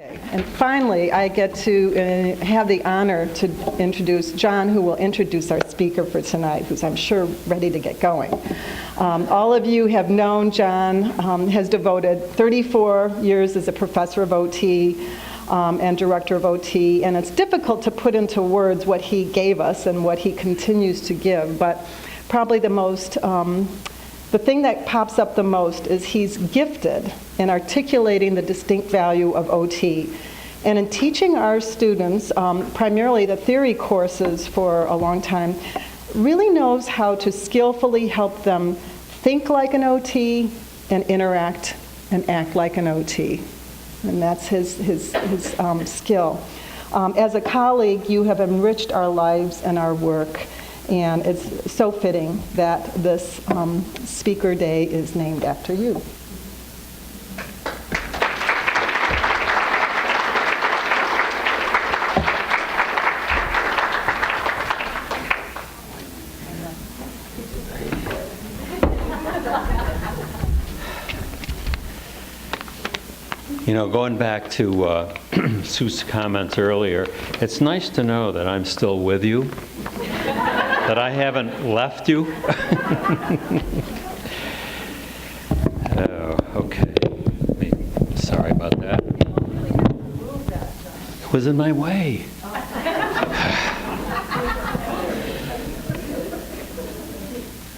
And finally, I get to have the honor to introduce John, who will introduce our speaker for tonight, who's, I'm sure, ready to get going. All of you have known John, has devoted 34 years as a professor of OT and director of OT, and it's difficult to put into words what he gave us and what he continues to give, but probably the thing that pops up the most is he's gifted in articulating the distinct value of OT. And in teaching our students, primarily the theory courses for a long time, really knows how to skillfully help them think like an OT and interact and act like an OT. And that's his skill. As a colleague, you have enriched our lives and our work. And it's so fitting that this Speaker Day is named after you. You know, going back to Sue's comments earlier, it's nice to know that I'm still with you, that I haven't left you. Oh, okay. Sorry about that. It was in my way.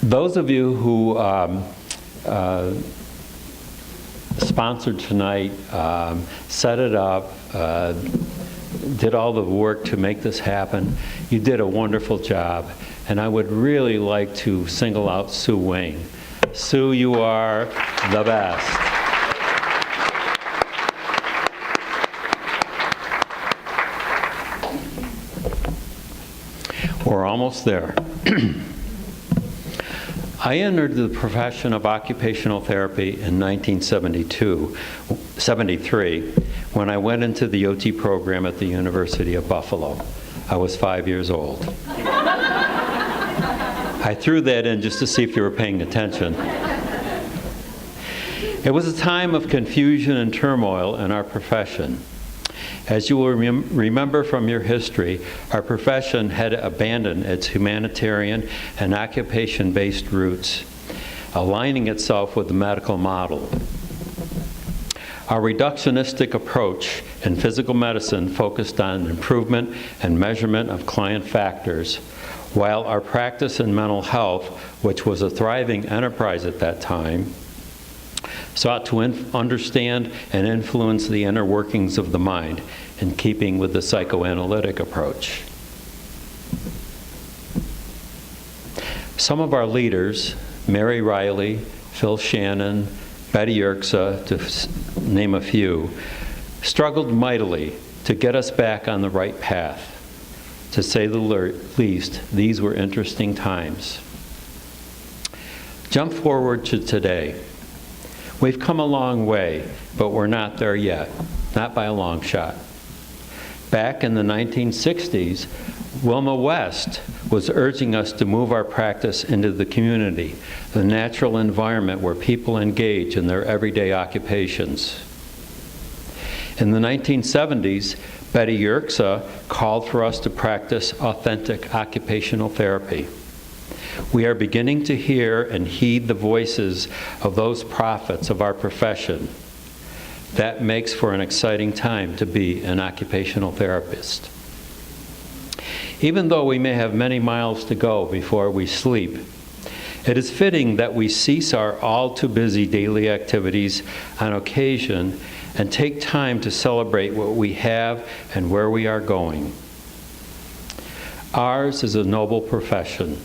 Those of you who sponsored tonight, set it up, did all the work to make this happen. You did a wonderful job, and I would really like to single out Sue Wayne. Sue, you are the best. We're almost there. I entered the profession of occupational therapy in 1973 when I went into the OT program at the University of Buffalo. I was 5 years old. I threw that in just to see if you were paying attention. It was a time of confusion and turmoil in our profession. As you will remember from your history, our profession had abandoned its humanitarian and occupation-based roots, aligning itself with the medical model. Our reductionistic approach in physical medicine focused on improvement and measurement of client factors, while our practice in mental health, which was a thriving enterprise at that time, sought to understand and influence the inner workings of the mind in keeping with the psychoanalytic approach. Some of our leaders, Mary Riley, Phil Shannon, Betty Yerxa, to name a few, struggled mightily to get us back on the right path. To say the least, these were interesting times. Jump forward to today. We've come a long way, but we're not there yet, not by a long shot. Back in the 1960s, Wilma West was urging us to move our practice into the community, the natural environment where people engage in their everyday occupations. In the 1970s, Betty Yerxa called for us to practice authentic occupational therapy. We are beginning to hear and heed the voices of those prophets of our profession. That makes for an exciting time to be an occupational therapist. Even though we may have many miles to go before we sleep, it is fitting that we cease our all too busy daily activities on occasion and take time to celebrate what we have and where we are going. Ours is a noble profession.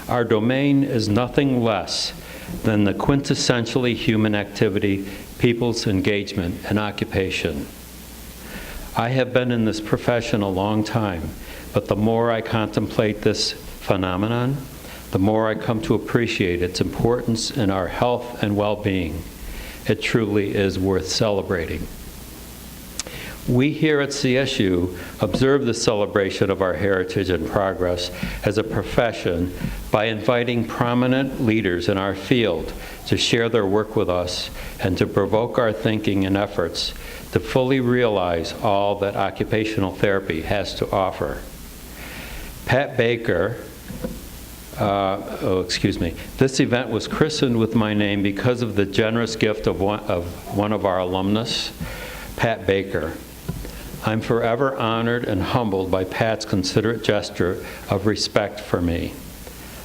Our domain is nothing less than the quintessentially human activity, people's engagement and occupation. I have been in this profession a long time, but the more I contemplate this phenomenon, the more I come to appreciate its importance in our health and well-being. It truly is worth celebrating. We here at CSU observe the celebration of our heritage and progress as a profession by inviting prominent leaders in our field to share their work with us and to provoke our thinking and efforts to fully realize all that occupational therapy has to offer. Pat Baker, this event was christened with my name because of the generous gift of one of our alumnus, Pat Baker. I'm forever honored and humbled by Pat's considerate gesture of respect for me.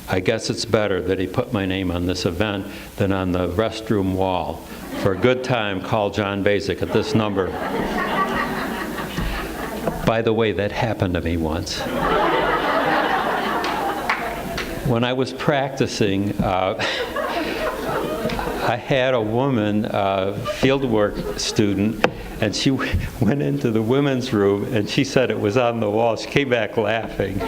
I guess it's better that he put my name on this event than on the restroom wall. For a good time, call John Basic at this number. By the way, that happened to me once. When I was practicing, I had a woman, fieldwork student, and she went into the women's room and she said it was on the wall. She came back laughing.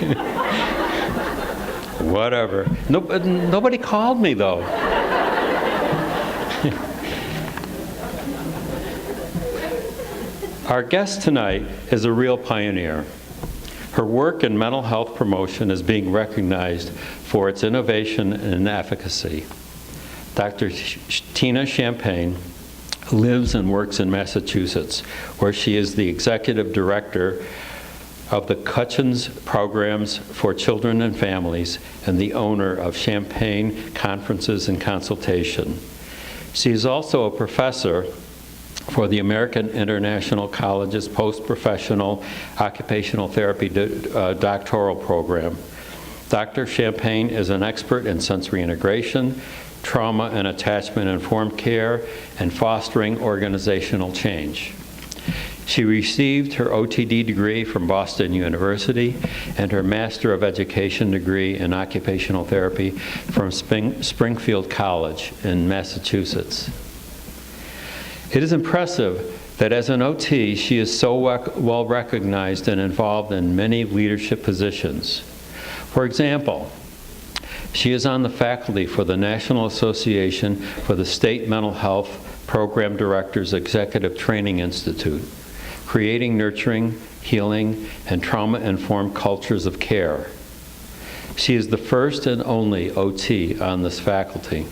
Whatever. Nobody called me, though. Our guest tonight is a real pioneer. Her work in mental health promotion is being recognized for its innovation and efficacy. Dr. Tina Champagne lives and works in Massachusetts, where she is the executive director of the Cutchins Programs for Children and Families and the owner of Champagne Conferences and Consultation. She is also a professor for the American International College's Post-Professional Occupational Therapy doctoral program. Dr. Champagne is an expert in sensory integration, trauma and attachment-informed care, and fostering organizational change. She received her OTD degree from Boston University and her Master of Education degree in Occupational Therapy from Springfield College in Massachusetts. It is impressive that as an OT, she is so well recognized and involved in many leadership positions. For example, she is on the faculty for the National Association for the State Mental Health Program Directors Executive Training Institute, creating, nurturing, healing, and trauma-informed cultures of care. She is the first and only OT on this faculty.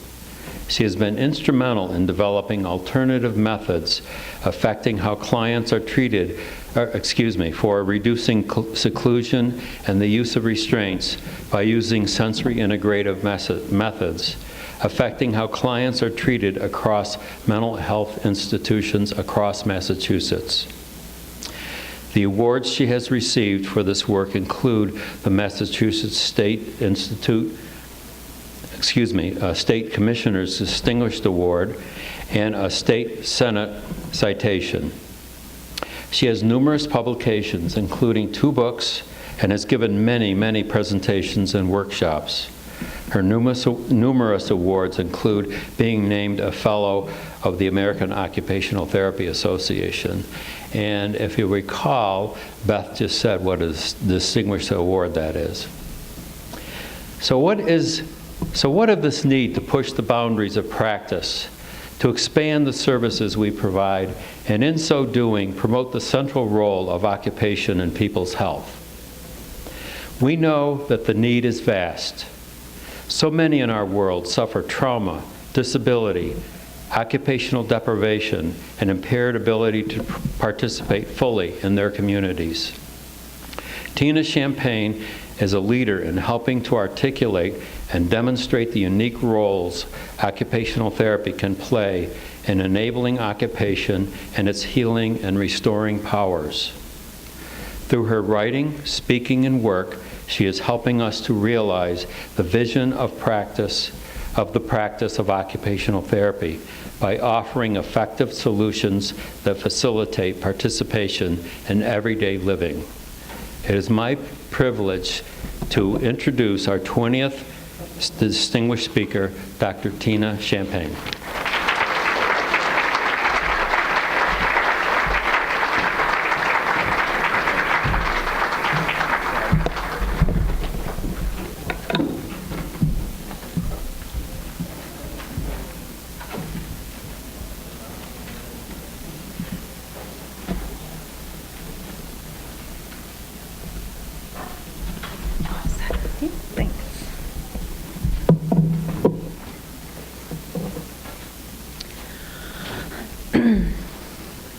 She has been instrumental in developing alternative methods affecting how clients are treated, for reducing seclusion and the use of restraints by using sensory integrative methods, affecting how clients are treated across mental health institutions across Massachusetts. The awards she has received for this work include the Massachusetts State Commissioner's Distinguished Award and a State Senate citation. She has numerous publications, including 2 books, and has given many, many presentations and workshops. Her numerous awards include being named a Fellow of the American Occupational Therapy Association. And if you recall, Beth just said what a distinguished award that is. So what of this need to push the boundaries of practice, to expand the services we provide, and in so doing, promote the central role of occupation in people's health? We know that the need is vast. So many in our world suffer trauma, disability, occupational deprivation, and impaired ability to participate fully in their communities. Tina Champagne is a leader in helping to articulate and demonstrate the unique roles occupational therapy can play in enabling occupation and its healing and restoring powers. Through her writing, speaking, and work, she is helping us to realize the vision of the practice of occupational therapy by offering effective solutions that facilitate participation in everyday living. It is my privilege to introduce our 20th distinguished speaker, Dr. Tina Champagne.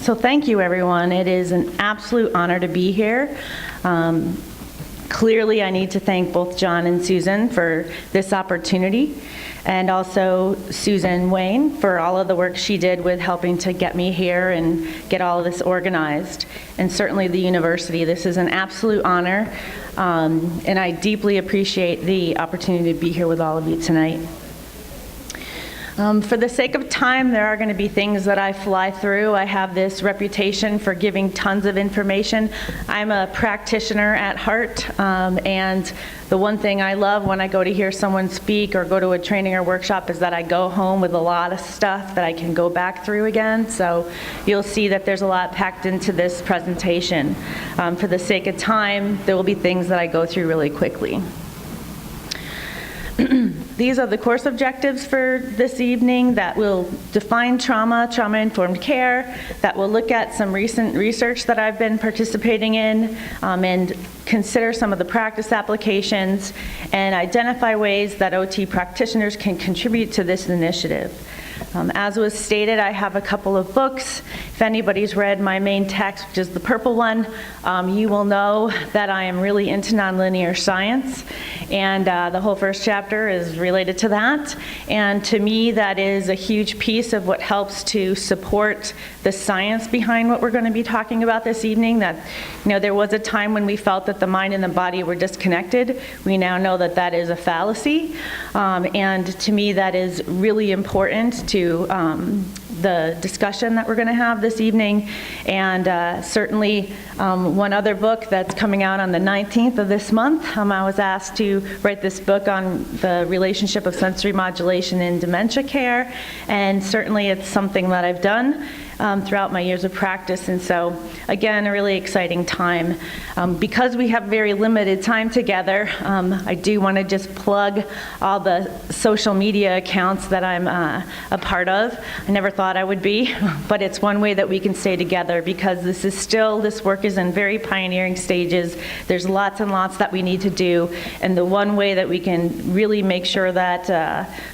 So thank you, everyone. It is an absolute honor to be here. Clearly, I need to thank both John and Susan for this opportunity, and also Susan Wayne for all of the work she did with helping to get me here and get all of this organized, and certainly the university. This is an absolute honor, and I deeply appreciate the opportunity to be here with all of you tonight. For the sake of time, there are going to be things that I fly through. I have this reputation for giving tons of information. I'm a practitioner at heart, and the one thing I love when I go to hear someone speak or go to a training or workshop is that I go home with a lot of stuff that I can go back through again. So you'll see that there's a lot packed into this presentation. For the sake of time, there will be things that I go through really quickly. These are the course objectives for this evening that will define trauma, trauma-informed care, that will look at some recent research that I've been participating in, and consider some of the practice applications, and identify ways that OT practitioners can contribute to this initiative. As was stated, I have a couple of books. If anybody's read my main text, which is the purple one, you will know that I am really into nonlinear science, and the whole first chapter is related to that. And to me, that is a huge piece of what helps to support the science behind what we're going to be talking about this evening. That, you know, there was a time when we felt that the mind and the body were disconnected. We now know that that is a fallacy, and to me, that is really important to the discussion that we're going to have this evening. And certainly one other book that's coming out on the 19th of this month. I was asked to write this book on the relationship of sensory modulation in dementia care, and certainly it's something that I've done throughout my years of practice. And so, again, a really exciting time. Because we have very limited time together, I do want to just plug all the social media accounts that I'm a part of. I never thought I would be, but it's one way that we can stay together, because this work is in very pioneering stages. There's lots and lots that we need to do, and the one way that we can really make sure that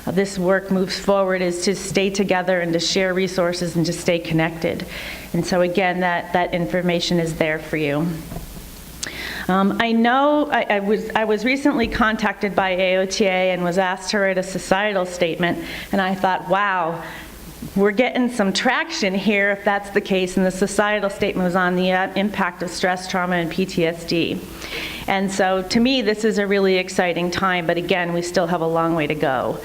this work moves forward is to stay together and to share resources and to stay connected. And so again, that information is there for you. I know I was recently contacted by AOTA and was asked to write a societal statement, and I thought, wow, we're getting some traction here if that's the case. And the societal statement was on the impact of stress, trauma, and PTSD. And so to me, this is a really exciting time, but again, we still have a long way to go.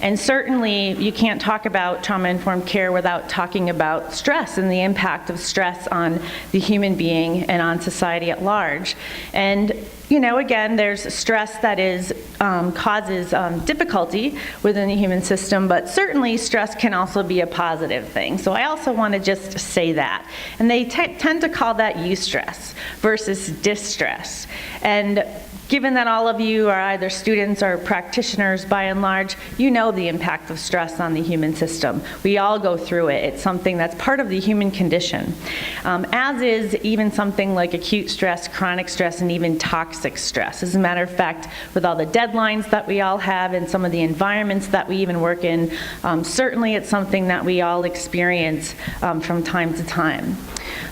And certainly, you can't talk about trauma-informed care without talking about stress and the impact of stress on the human being and on society at large. And you know, again, there's stress that causes difficulty within the human system, but certainly stress can also be a positive thing. So I also want to just say that. And they tend to call that eustress versus distress. And given that all of you are either students or practitioners by and large, you know the impact of stress on the human system. We all go through it. It's something that's part of the human condition, as is even something like acute stress, chronic stress, and even toxic stress. As a matter of fact, with all the deadlines that we all have and some of the environments that we even work in, certainly it's something that we all experience from time to time.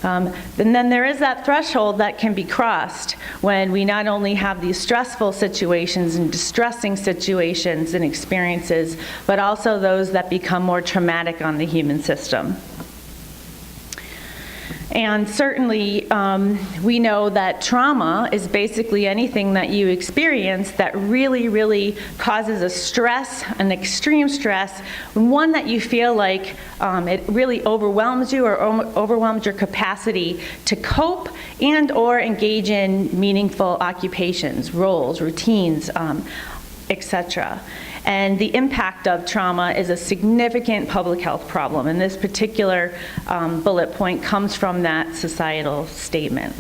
And then there is that threshold that can be crossed when we not only have these stressful situations and distressing situations and experiences, but also those that become more traumatic on the human system. And certainly, we know that trauma is basically anything that you experience that really, really causes a stress, an extreme stress, one that you feel like it really overwhelms you or overwhelms your capacity to cope and or engage in meaningful occupations, roles, routines, etc. And the impact of trauma is a significant public health problem. And this particular bullet point comes from that societal statement.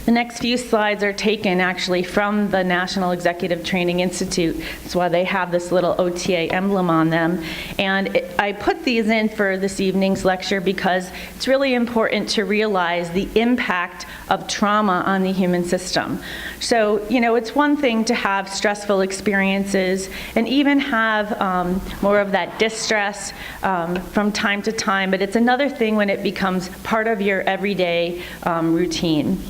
The next few slides are taken actually from the National Executive Training Institute. That's why they have this little OTA emblem on them. And I put these in for this evening's lecture because it's really important to realize the impact of trauma on the human system. So, you know, it's one thing to have stressful experiences and even have more of that distress from time to time, but it's another thing when it becomes part of your everyday routine.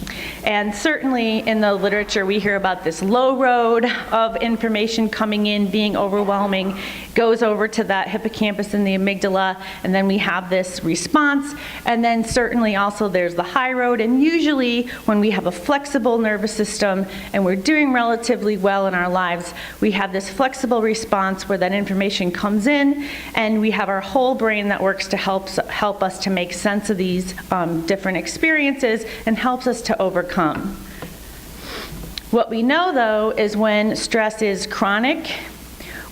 And certainly in the literature we hear about this low road of information coming in, being overwhelming, goes over to that hippocampus and the amygdala, and then we have this response. And then certainly also there's the high road, and usually when we have a flexible nervous system and we're doing relatively well in our lives, we have this flexible response where that information comes in, and we have our whole brain that works to help us to make sense of these different experiences and helps us to overcome. What we know, though, is when stress is chronic,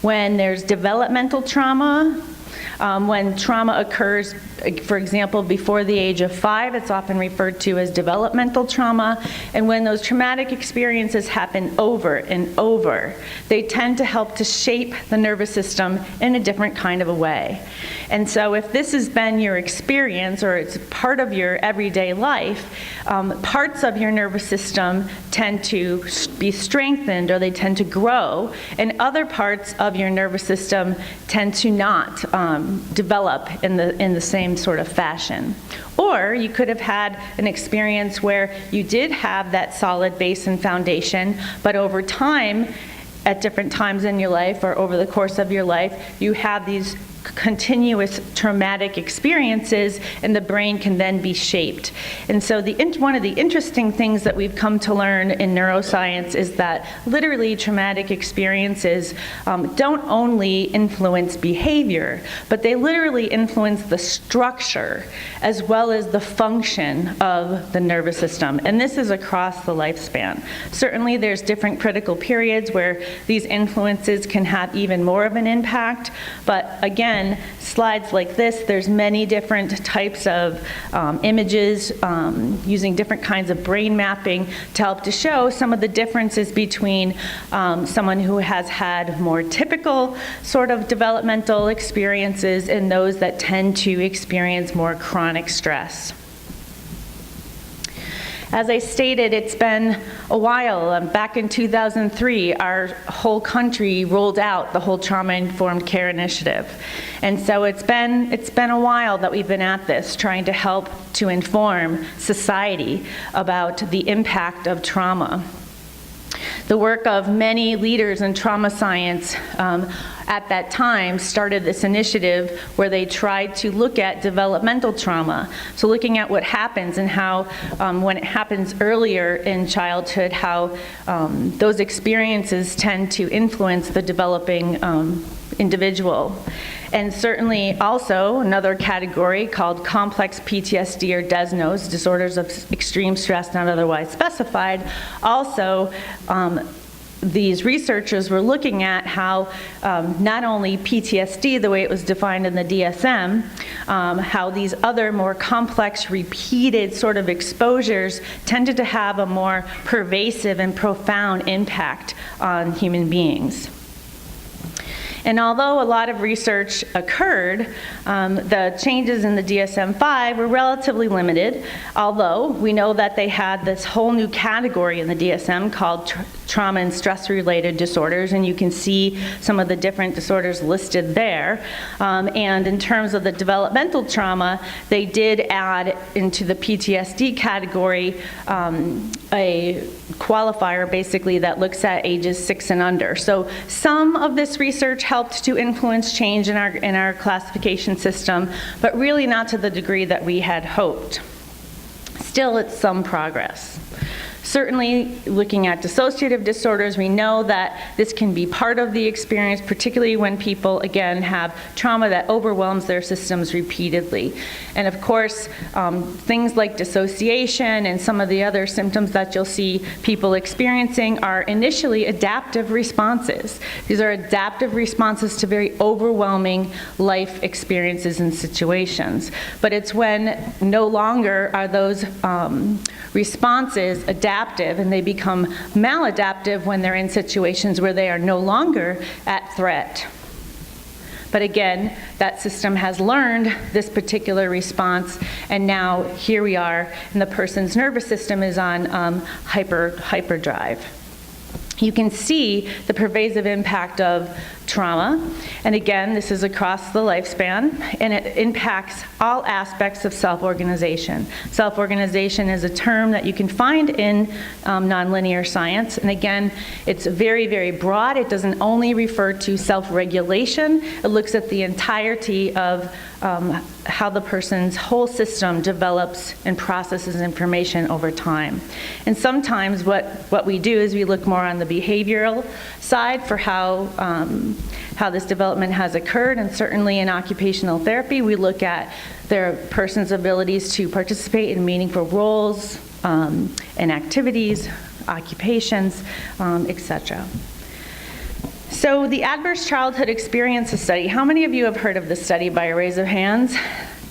when there's developmental trauma, when trauma occurs, for example, before the age of 5, it's often referred to as developmental trauma. And when those traumatic experiences happen over and over, they tend to help to shape the nervous system in a different kind of a way. And so if this has been your experience, or it's part of your everyday life, parts of your nervous system tend to be strengthened, or they tend to grow, and other parts of your nervous system tend to not develop in the same sort of fashion. Or you could have had an experience where you did have that solid base and foundation, but over time, at different times in your life or over the course of your life, you have these continuous traumatic experiences, and the brain can then be shaped. And so one of the interesting things that we've come to learn in neuroscience is that literally traumatic experiences don't only influence behavior, but they literally influence the structure as well as the function of the nervous system. And this is across the lifespan. Certainly there's different critical periods where these influences can have even more of an impact, but again, slides like this, there's many different types of images using different kinds of brain mapping to help to show some of the differences between someone who has had more typical sort of developmental experiences and those that tend to experience more chronic stress. As I stated, it's been a while. Back in 2003, our whole country rolled out the whole trauma-informed care initiative. And so it's been a while that we've been at this, trying to help to inform society about the impact of trauma. The work of many leaders in trauma science at that time started this initiative where they tried to look at developmental trauma. So looking at what happens and how when it happens earlier in childhood, how those experiences tend to influence the developing individual. And certainly also another category called complex PTSD or DESNOs, disorders of extreme stress not otherwise specified. Also, these researchers were looking at how not only PTSD, the way it was defined in the DSM, how these other more complex, repeated sort of exposures tended to have a more pervasive and profound impact on human beings. And although a lot of research occurred, the changes in the DSM-5 were relatively limited, although we know that they had this whole new category in the DSM called trauma and stress-related disorders, and you can see some of the different disorders listed there. And in terms of the developmental trauma, they did add into the PTSD category a qualifier basically that looks at ages 6 and under. So some of this research helped to influence change in our classification system, but really not to the degree that we had hoped. Still, it's some progress. Certainly, looking at dissociative disorders, we know that this can be part of the experience, particularly when people, again, have trauma that overwhelms their systems repeatedly. And of course, things like dissociation and some of the other symptoms that you'll see people experiencing are initially adaptive responses. These are adaptive responses to very overwhelming life experiences and situations. But it's when no longer are those responses adaptive adaptive, and they become maladaptive when they're in situations where they are no longer at threat. But again, that system has learned this particular response, and now here we are, and the person's nervous system is on hyperdrive. You can see the pervasive impact of trauma, and again, this is across the lifespan, and it impacts all aspects of self-organization. Self-organization is a term that you can find in nonlinear science, and again, it's very, very broad. It doesn't only refer to self-regulation. It looks at the entirety of how the person's whole system develops and processes information over time. And sometimes what we do is we look more on the behavioral side for how this development has occurred, and certainly in occupational therapy, we look at their person's abilities to participate in meaningful roles and activities, occupations, etc. So the Adverse Childhood Experiences Study, how many of you have heard of this study by a raise of hands?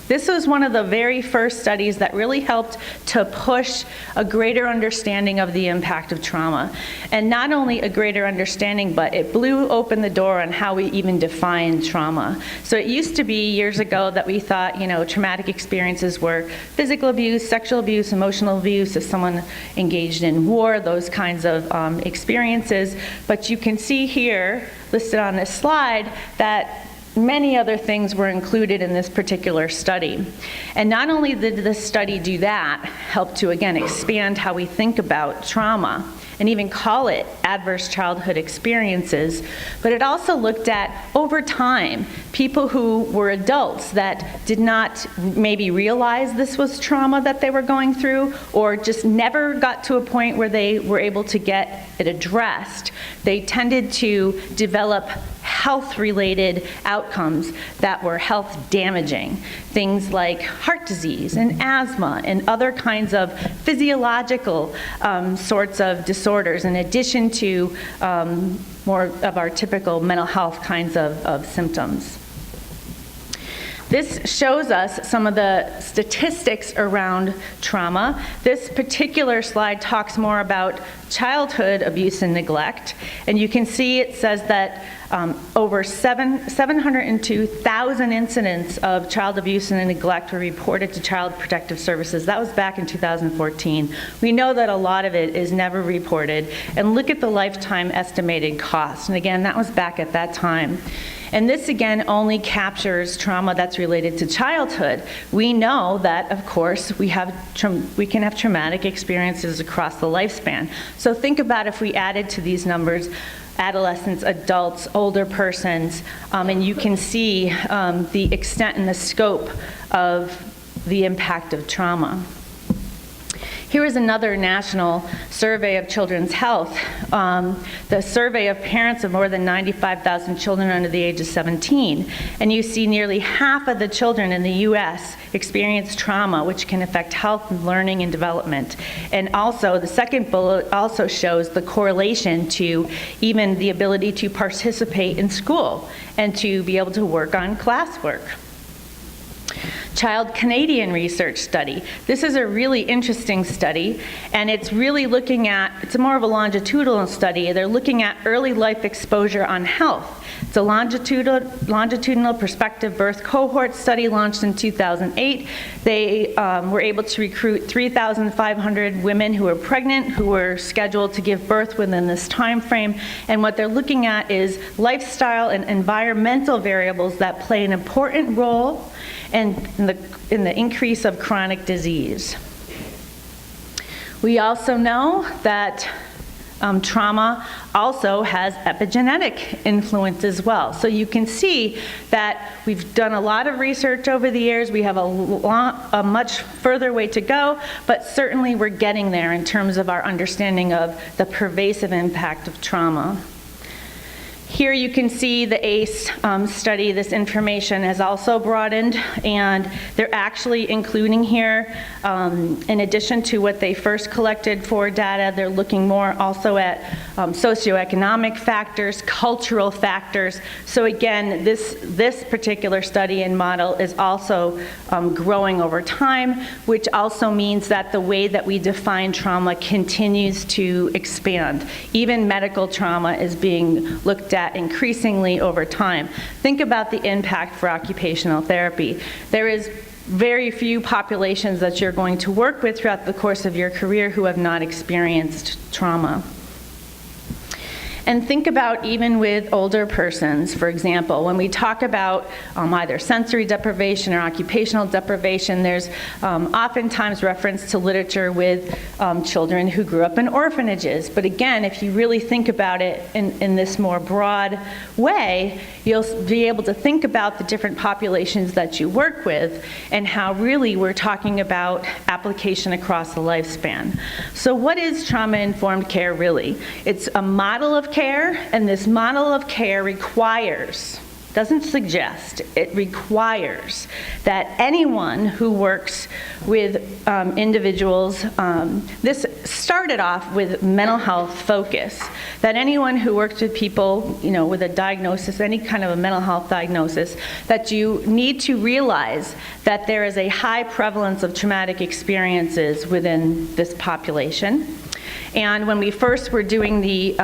This was one of the very first studies that really helped to push a greater understanding of the impact of trauma. And not only a greater understanding, but it blew open the door on how we even define trauma. So it used to be years ago that we thought, traumatic experiences were physical abuse, sexual abuse, emotional abuse, if someone engaged in war, those kinds of experiences. But you can see here, listed on this slide, that many other things were included in this particular study. And not only did this study do that, help to, again, expand how we think about trauma, and even call it adverse childhood experiences, but it also looked at, over time, people who were adults that did not maybe realize this was trauma that they were going through, or just never got to a point where they were able to get it addressed. They tended to develop health-related outcomes that were health damaging. Things like heart disease and asthma and other kinds of physiological sorts of disorders, in addition to more of our typical mental health kinds of symptoms. This shows us some of the statistics around trauma. This particular slide talks more about childhood abuse and neglect, and you can see it says that over 702,000 incidents of child abuse and neglect were reported to Child Protective Services. That was back in 2014. We know that a lot of it is never reported, and look at the lifetime estimated cost. And again, that was back at that time. And this, again, only captures trauma that's related to childhood. We know that, of course, we can have traumatic experiences across the lifespan. So think about if we added to these numbers adolescents, adults, older persons, and you can see the extent and the scope of the impact of trauma. Here is another national survey of children's health. The survey of parents of more than 95,000 children under the age of 17. And you see nearly half of the children in the U.S. experience trauma, which can affect health, learning, and development. And also, the second bullet also shows the correlation to even the ability to participate in school and to be able to work on classwork. Child Canadian research study. This is a really interesting study, and it's really looking at, it's more of a longitudinal study. They're looking at early life exposure on health. It's a longitudinal prospective birth cohort study launched in 2008. They were able to recruit 3,500 women who were pregnant, who were scheduled to give birth within this time frame. And what they're looking at is lifestyle and environmental variables that play an important role in the increase of chronic disease. We also know that trauma also has epigenetic influence as well. So you can see that we've done a lot of research over the years. We have a much further way to go, but certainly we're getting there in terms of our understanding of the pervasive impact of trauma. Here you can see the ACE study. This information has also broadened, and they're actually including here, in addition to what they first collected for data, they're looking more also at socioeconomic factors, cultural factors. So again, this particular study and model is also growing over time, which also means that the way that we define trauma continues to expand. Even medical trauma is being looked at increasingly over time. Think about the impact for occupational therapy. There is very few populations that you're going to work with throughout the course of your career who have not experienced trauma. And think about even with older persons, for example, when we talk about either sensory deprivation or occupational deprivation, there's oftentimes reference to literature with children who grew up in orphanages. But again, if you really think about it in this more broad way, you'll be able to think about the different populations that you work with and how really we're talking about application across the lifespan. So what is trauma-informed care really? It's a model of care, and this model of care requires, doesn't suggest, it requires that anyone who works with individuals, this started off with mental health focus, that anyone who works with people, with a diagnosis, any kind of a mental health diagnosis, that you need to realize that there is a high prevalence of traumatic experiences within this population. And when we first were doing the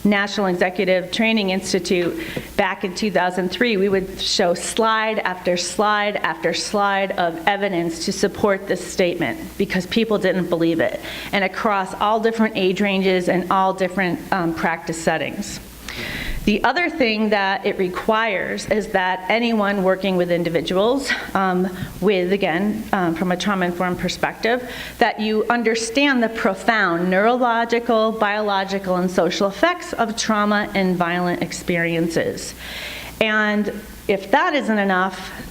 National Executive Training Institute back in 2003, we would show slide after slide after slide of evidence to support this statement because people didn't believe it, and across all different age ranges and all different practice settings. The other thing that it requires is that anyone working with individuals with, again, from a trauma-informed perspective, that you understand the profound neurological, biological, and social effects of trauma and violent experiences. And if that isn't enough,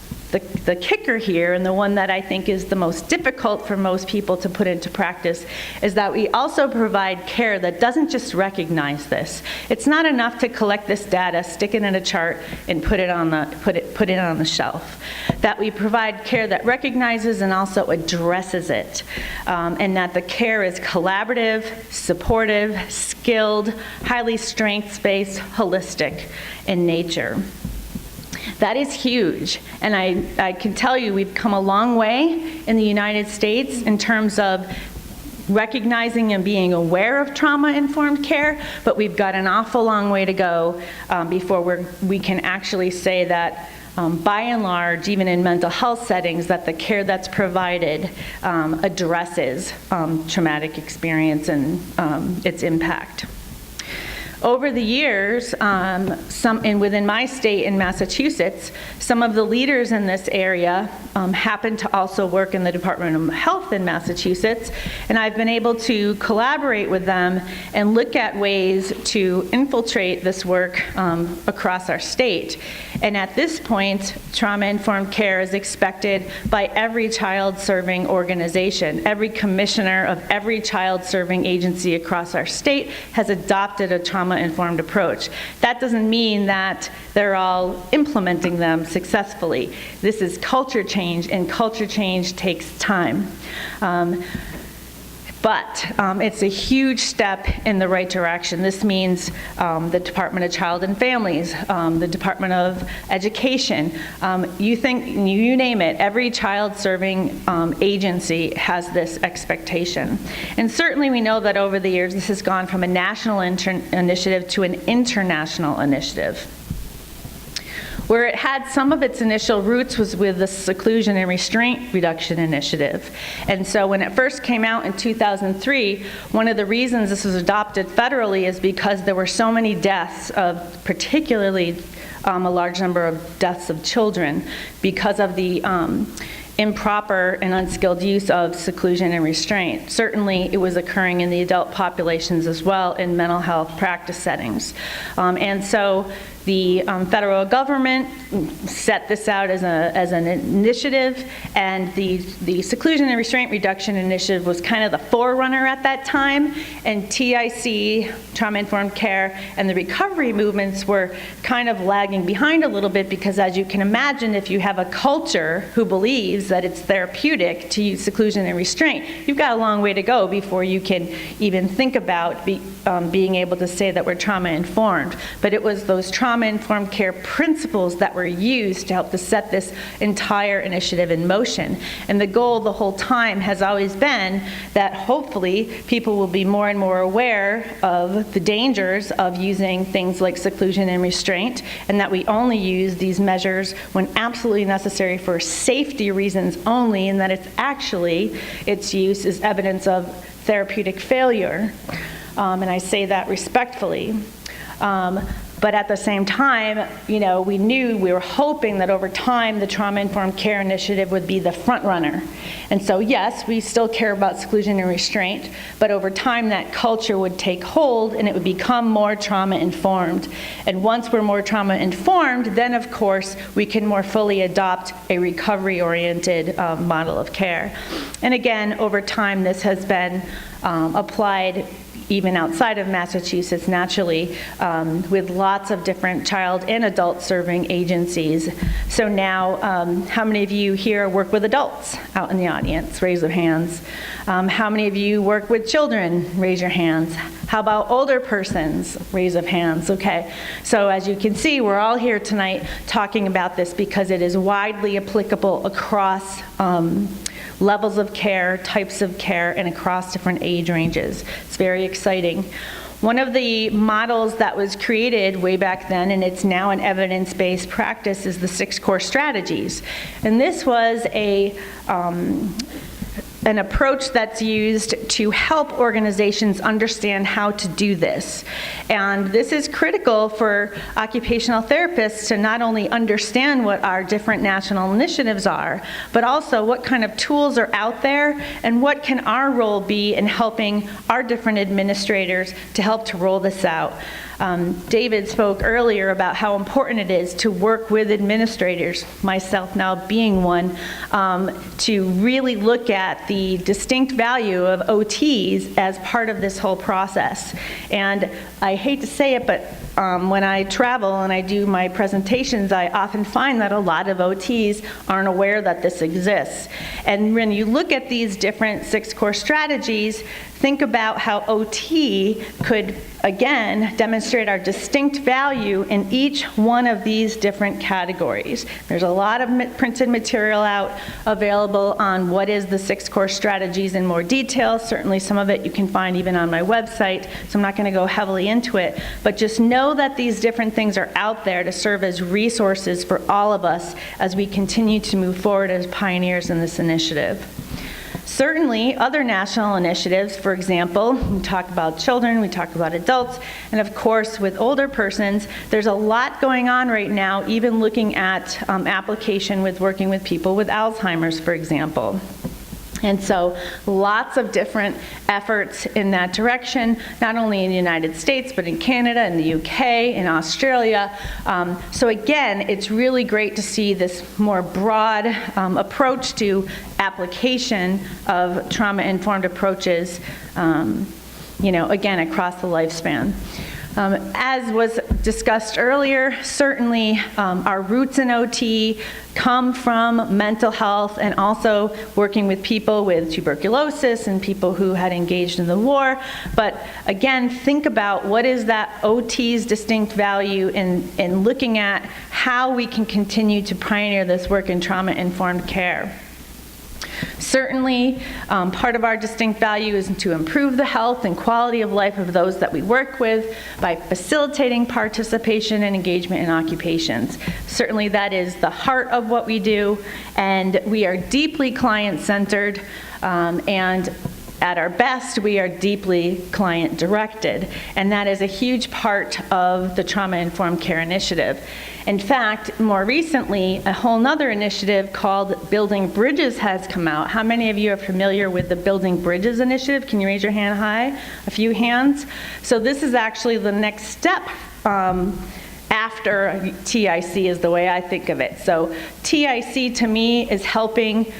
the kicker here, and the one that I think is the most difficult for most people to put into practice, is that we also provide care that doesn't just recognize this. It's not enough to collect this data, stick it in a chart, and put it on the shelf. That we provide care that recognizes and also addresses it, and that the care is collaborative, supportive, skilled, highly strengths-based, holistic in nature. That is huge, and I can tell you we've come a long way in the United States in terms of recognizing and being aware of trauma-informed care, but we've got an awful long way to go before we can actually say that by and large, even in mental health settings, that the care that's provided addresses traumatic experience and its impact. Over the years, and within my state in Massachusetts, some of the leaders in this area happen to also work in the Department of Health in Massachusetts, and I've been able to collaborate with them and look at ways to infiltrate this work across our state. And at this point, trauma-informed care is expected by every child-serving organization. Every commissioner of every child-serving agency across our state has adopted a trauma-informed approach. That doesn't mean that they're all implementing them successfully. This is culture change, and culture change takes time. But it's a huge step in the right direction. This means the Department of Child and Families, the Department of Education, you name it, every child-serving agency has this expectation. And certainly we know that over the years this has gone from a national initiative to an international initiative. Where it had some of its initial roots was with the Seclusion and Restraint Reduction Initiative. And so when it first came out in 2003, one of the reasons this was adopted federally is because there were so many deaths of, particularly a large number of deaths of children, because of the improper and unskilled use of seclusion and restraint. Certainly it was occurring in the adult populations as well in mental health practice settings. And so The federal government set this out as an initiative, and the Seclusion and Restraint Reduction Initiative was kind of the forerunner at that time, and TIC, trauma-informed care, and the recovery movements were kind of lagging behind a little bit, because as you can imagine, if you have a culture who believes that it's therapeutic to use seclusion and restraint, you've got a long way to go before you can even think about being able to say that we're trauma-informed. But it was those trauma-informed care principles that were used to help to set this entire initiative in motion. And the goal the whole time has always been that hopefully people will be more and more aware of the dangers of using things like seclusion and restraint, and that we only use these measures when absolutely necessary for safety reasons only, and that its use is evidence of therapeutic failure. And I say that respectfully. But at the same time, we were hoping that over time the Trauma-Informed Care Initiative would be the front runner. And so yes, we still care about seclusion and restraint, but over time that culture would take hold and it would become more trauma-informed. And once we're more trauma-informed, then of course we can more fully adopt a recovery-oriented model of care. And again, over time this has been applied even outside of Massachusetts, naturally, with lots of different child and adult serving agencies. So now, how many of you here work with adults out in the audience? Raise of hands. How many of you work with children? Raise your hands. How about older persons? Raise of hands. Okay. So as you can see, we're all here tonight talking about this because it is widely applicable across levels of care, types of care, and across different age ranges. It's very exciting. One of the models that was created way back then, and it's now an evidence-based practice, is the 6 core strategies. And this was an approach that's used to help organizations understand how to do this. And this is critical for occupational therapists to not only understand what our different national initiatives are, but also what kind of tools are out there and what can our role be in helping our different administrators to help to roll this out. David spoke earlier about how important it is to work with administrators, myself now being one, to really look at the distinct value of OTs as part of this whole process. And I hate to say it, but when I travel and I do my presentations, I often find that a lot of OTs aren't aware that this exists. And when you look at these different 6 core strategies, think about how OT could, again, demonstrate our distinct value in each one of these different categories. There's a lot of printed material out available on what is the 6 core strategies in more detail. Certainly some of it you can find even on my website, so I'm not going to go heavily into it. But just know that these different things are out there to serve as resources for all of us as we continue to move forward as pioneers in this initiative. Certainly, other national initiatives, for example, we talk about children, we talk about adults, and of course with older persons, there's a lot going on right now, even looking at application with working with people with Alzheimer's, for example. And so lots of different efforts in that direction, not only in the United States, but in Canada, in the UK, in Australia. So again, it's really great to see this more broad approach to application of trauma-informed approaches, again, across the lifespan. As was discussed earlier, certainly our roots in OT come from mental health and also working with people with tuberculosis and people who had engaged in the war. But again, think about what is that OT's distinct value in looking at how we can continue to pioneer this work in trauma-informed care. Certainly, part of our distinct value is to improve the health and quality of life of those that we work with by facilitating participation and engagement in occupations. Certainly that is the heart of what we do, and we are deeply client-centered, and at our best, we are deeply client-directed, and that is a huge part of the Trauma-Informed Care Initiative. In fact, more recently, a whole nother initiative called Building Bridges has come out. How many of you are familiar with the Building Bridges initiative? Can you raise your hand high? A few hands. So this is actually the next step after TIC is the way I think of it. So TIC to me is helping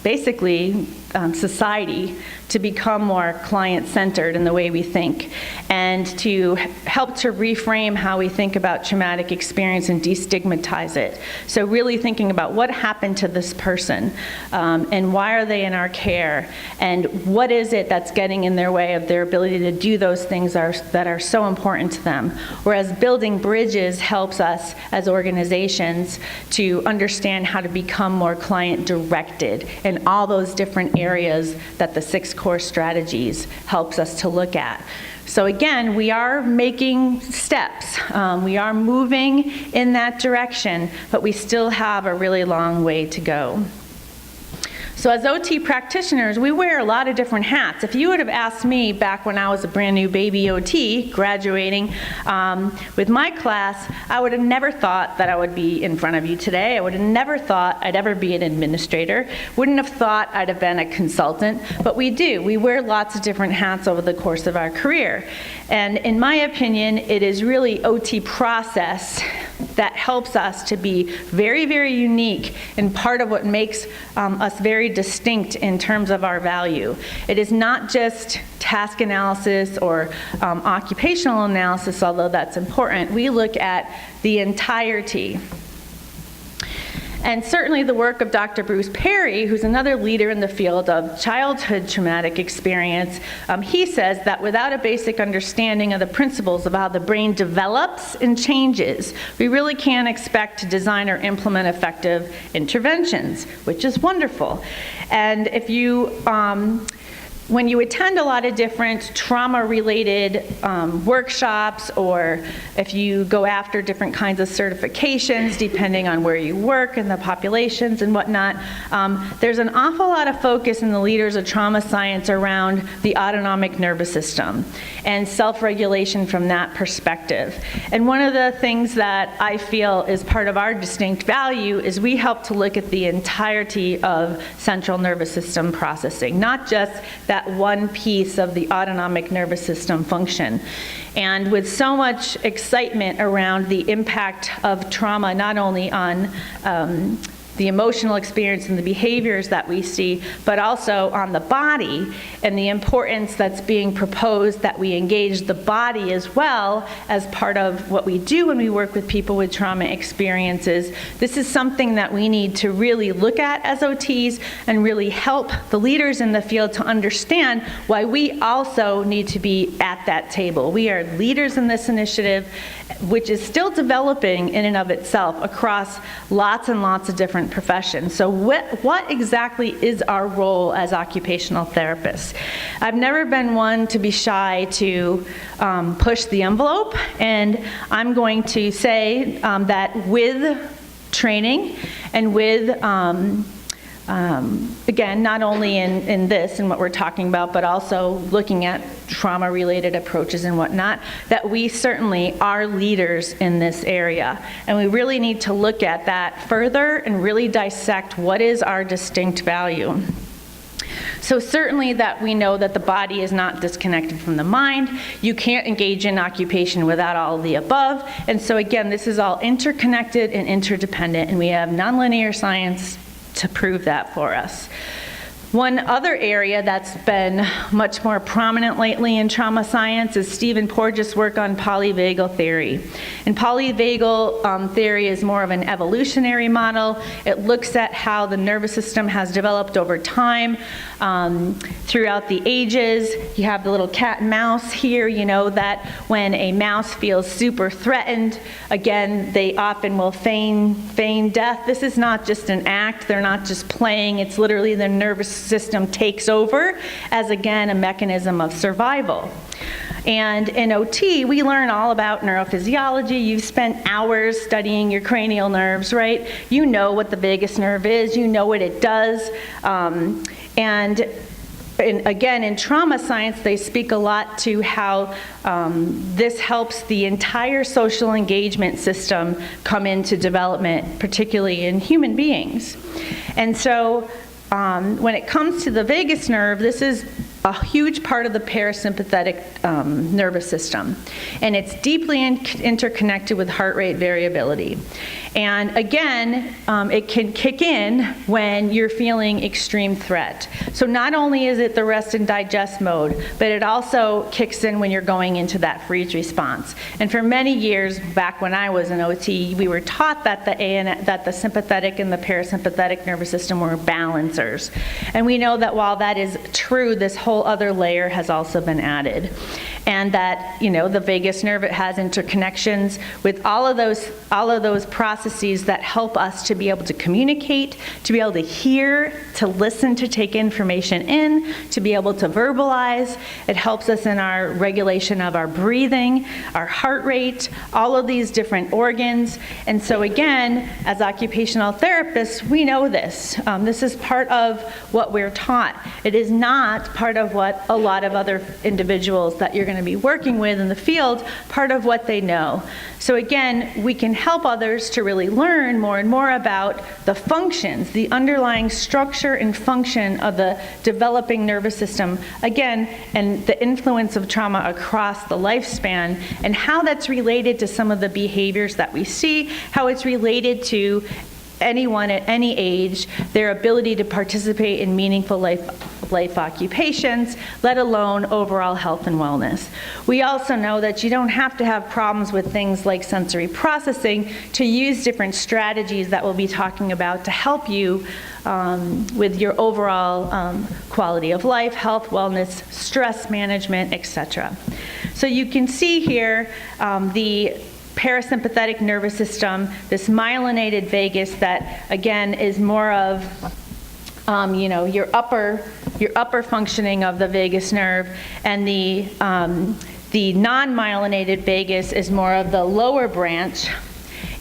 basically society to become more client-centered in the way we think, and to help to reframe how we think about traumatic experience and destigmatize it. So really thinking about what happened to this person, and why are they in our care, and what is it that's getting in their way of their ability to do those things that are so important to them. Whereas building bridges helps us as organizations to understand how to become more client-directed in all those different areas that the 6 core strategies helps us to look at. So again, we are making steps. We are moving in that direction, but we still have a really long way to go. So as OT practitioners, we wear a lot of different hats. If you would have asked me back when I was a brand new baby OT graduating with my class, I would have never thought that I would be in front of you today. I would have never thought I'd ever be an administrator. Wouldn't have thought I'd have been a consultant, but we do. We wear lots of different hats over the course of our career. And in my opinion, it is really OT process that helps us to be very, very unique and part of what makes us very distinct in terms of our value. It is not just task analysis or occupational analysis, although that's important. We look at the entirety. And certainly the work of Dr. Bruce Perry, who's another leader in the field of childhood traumatic experience, he says that without a basic understanding of the principles of how the brain develops and changes, we really can't expect to design or implement effective interventions, which is wonderful. And if you when you attend a lot of different trauma-related workshops, or if you go after different kinds of certifications, depending on where you work and the populations and whatnot, there's an awful lot of focus in the leaders of trauma science around the autonomic nervous system and self-regulation from that perspective. And one of the things that I feel is part of our distinct value is we help to look at the entirety of central nervous system processing, not just that one piece of the autonomic nervous system function. And with so much excitement around the impact of trauma, not only on the emotional experience and the behaviors that we see, but also on the body, and the importance that's being proposed that we engage the body as well as part of what we do when we work with people with trauma experiences. This is something that we need to really look at as OTs and really help the leaders in the field to understand why we also need to be at that table. We are leaders in this initiative, which is still developing in and of itself across lots and lots of different professions. So what exactly is our role as occupational therapists? I've never been one to be shy to push the envelope, and I'm going to say that with training and with again, not only in this and what we're talking about, but also looking at trauma-related approaches and whatnot, that we certainly are leaders in this area. And we really need to look at that further and really dissect what is our distinct value. So certainly that we know that the body is not disconnected from the mind. You can't engage in occupation without all of the above. And so again, this is all interconnected and interdependent, and we have nonlinear science to prove that for us. One other area that's been much more prominent lately in trauma science is Stephen Porges' work on polyvagal theory. And polyvagal theory is more of an evolutionary model. It looks at how the nervous system has developed over time throughout the ages. You have the little cat and mouse here. You know that when a mouse feels super threatened, again, they often will feign death. This is not just an act. They're not just playing. It's literally the nervous system takes over as, again, a mechanism of survival. And in OT, we learn all about neurophysiology. You've spent hours studying your cranial nerves, right? You know what the vagus nerve is. You know what it does. And again, in trauma science, they speak a lot to how this helps the entire social engagement system come into development, particularly in human beings. And so when it comes to the vagus nerve, this is a huge part of the parasympathetic nervous system, and it's deeply interconnected with heart rate variability. And again, it can kick in when you're feeling extreme threat. So not only is it the rest and digest mode, but it also kicks in when you're going into that freeze response. And for many years, back when I was an OT, we were taught that the sympathetic and the parasympathetic nervous system were balancers. And we know that while that is true, this whole other layer has also been added. And that, the vagus nerve, it has interconnections with all of those processes that help us to be able to communicate, to be able to hear, to listen, to take information in, to be able to verbalize. It helps us in our regulation of our breathing, our heart rate, all of these different organs. And so again, as occupational therapists, we know this. This is part of what we're taught. It is not part of what a lot of other individuals that you're going to be working with in the field, part of what they know. So again, we can help others to really learn more and more about the functions, the underlying structure and function of the developing nervous system, again, and the influence of trauma across the lifespan, and how that's related to some of the behaviors that we see, how it's related to anyone at any age, their ability to participate in meaningful life occupations, let alone overall health and wellness. We also know that you don't have to have problems with things like sensory processing to use different strategies that we'll be talking about to help you with your overall quality of life, health, wellness, stress management, etc. So you can see here the parasympathetic nervous system, this myelinated vagus that again is more of your upper functioning of the vagus nerve, and the non-myelinated vagus is more of the lower branch.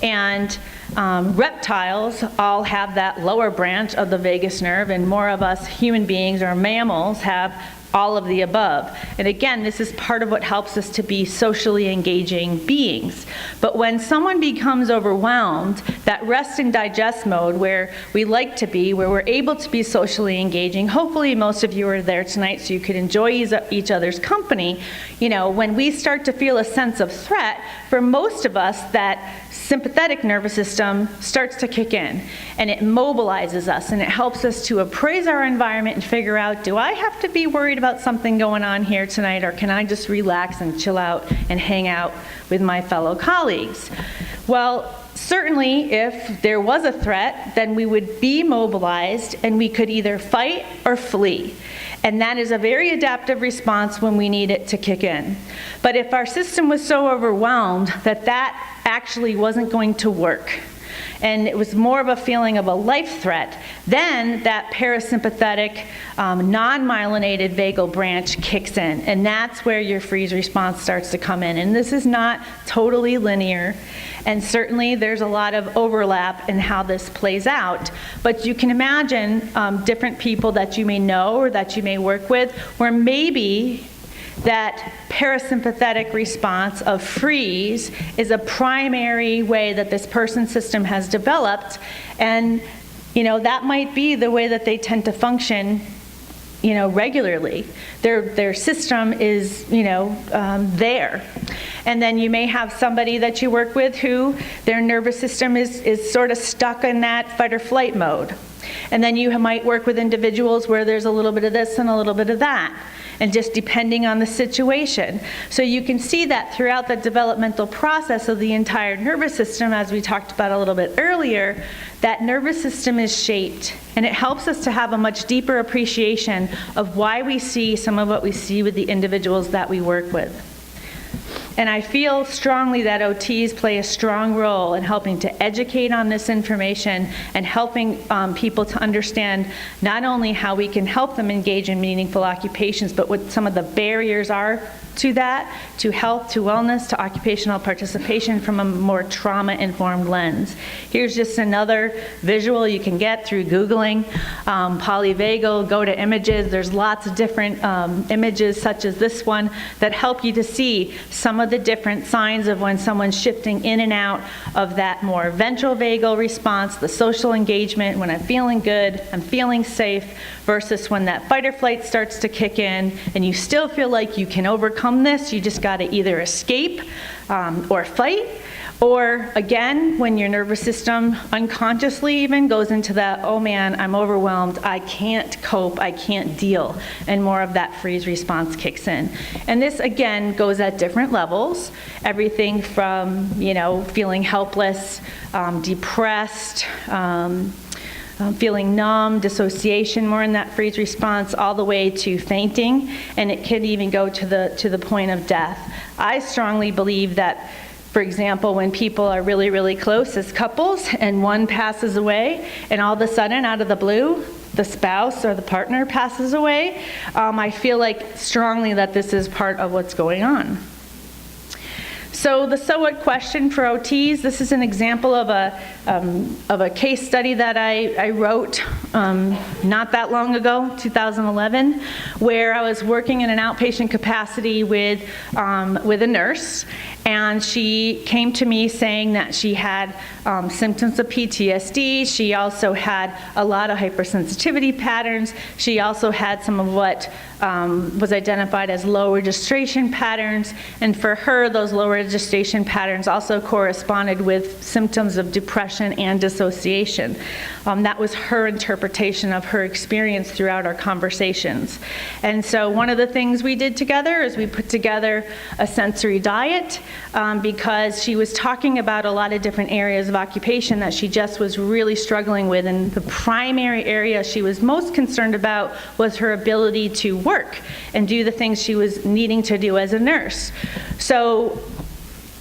And reptiles all have that lower branch of the vagus nerve, and more of us human beings or mammals have all of the above. And again, this is part of what helps us to be socially engaging beings. But when someone becomes overwhelmed, that rest and digest mode where we like to be, where we're able to be socially engaging, hopefully most of you are there tonight so you could enjoy each other's company. When we start to feel a sense of threat, for most of us, that sympathetic nervous system starts to kick in, and it mobilizes us, and it helps us to appraise our environment and figure out, do I have to be worried about something going on here tonight, or can I just relax and chill out and hang out with my fellow colleagues? Well, certainly if there was a threat, then we would be mobilized and we could either fight or flee. And that is a very adaptive response when we need it to kick in. But if our system was so overwhelmed that actually wasn't going to work, and it was more of a feeling of a life threat, then that parasympathetic, non-myelinated vagal branch kicks in, and that's where your freeze response starts to come in. And this is not totally linear, and certainly there's a lot of overlap in how this plays out. But you can imagine different people that you may know or that you may work with, where maybe that parasympathetic response of freeze is a primary way that this person's system has developed, and that might be the way that they tend to function regularly. Their system is there. And then you may have somebody that you work with who their nervous system is sort of stuck in that fight or flight mode. And then you might work with individuals where there's a little bit of this and a little bit of that, and just depending on the situation. So you can see that throughout the developmental process of the entire nervous system, as we talked about a little bit earlier, that nervous system is shaped, and it helps us to have a much deeper appreciation of why we see some of what we see with the individuals that we work with. And I feel strongly that OTs play a strong role in helping to educate on this information and helping people to understand not only how we can help them engage in meaningful occupations, but what some of the barriers are to that, to health, to wellness, to occupational participation from a more trauma-informed lens. Here's just another visual you can get through Googling polyvagal, go to images. There's lots of different images such as this one that help you to see some of the different signs of when someone's shifting in and out of that more ventral vagal response, the social engagement, when I'm feeling good, I'm feeling safe, versus when that fight or flight starts to kick in and you still feel like you can overcome this, you just got to either escape or fight. Or again, when your nervous system unconsciously even goes into that, oh man, I'm overwhelmed, I can't cope, I can't deal, and more of that freeze response kicks in. And this again goes at different levels, everything from, feeling helpless, depressed, feeling numb, dissociation, more in that freeze response, all the way to fainting, and it can even go to the point of death. I strongly believe that, for example, when people are really, really close as couples and one passes away and all of a sudden, out of the blue, the spouse or the partner passes away, I feel like strongly that this is part of what's going on. So the so what question for OTs, this is an example of a case study that I wrote not that long ago, 2011, where I was working in an outpatient capacity with a nurse, and she came to me saying that she had symptoms of PTSD. She also had a lot of hypersensitivity patterns. She also had some of what was identified as low registration patterns, and for her, those low registration patterns also corresponded with symptoms of depression and dissociation. That was her interpretation of her experience throughout our conversations. And so one of the things we did together is we put together a sensory diet, because she was talking about a lot of different areas of occupation that she just was really struggling with, and the primary area she was most concerned about was her ability to work and do the things she was needing to do as a nurse. So,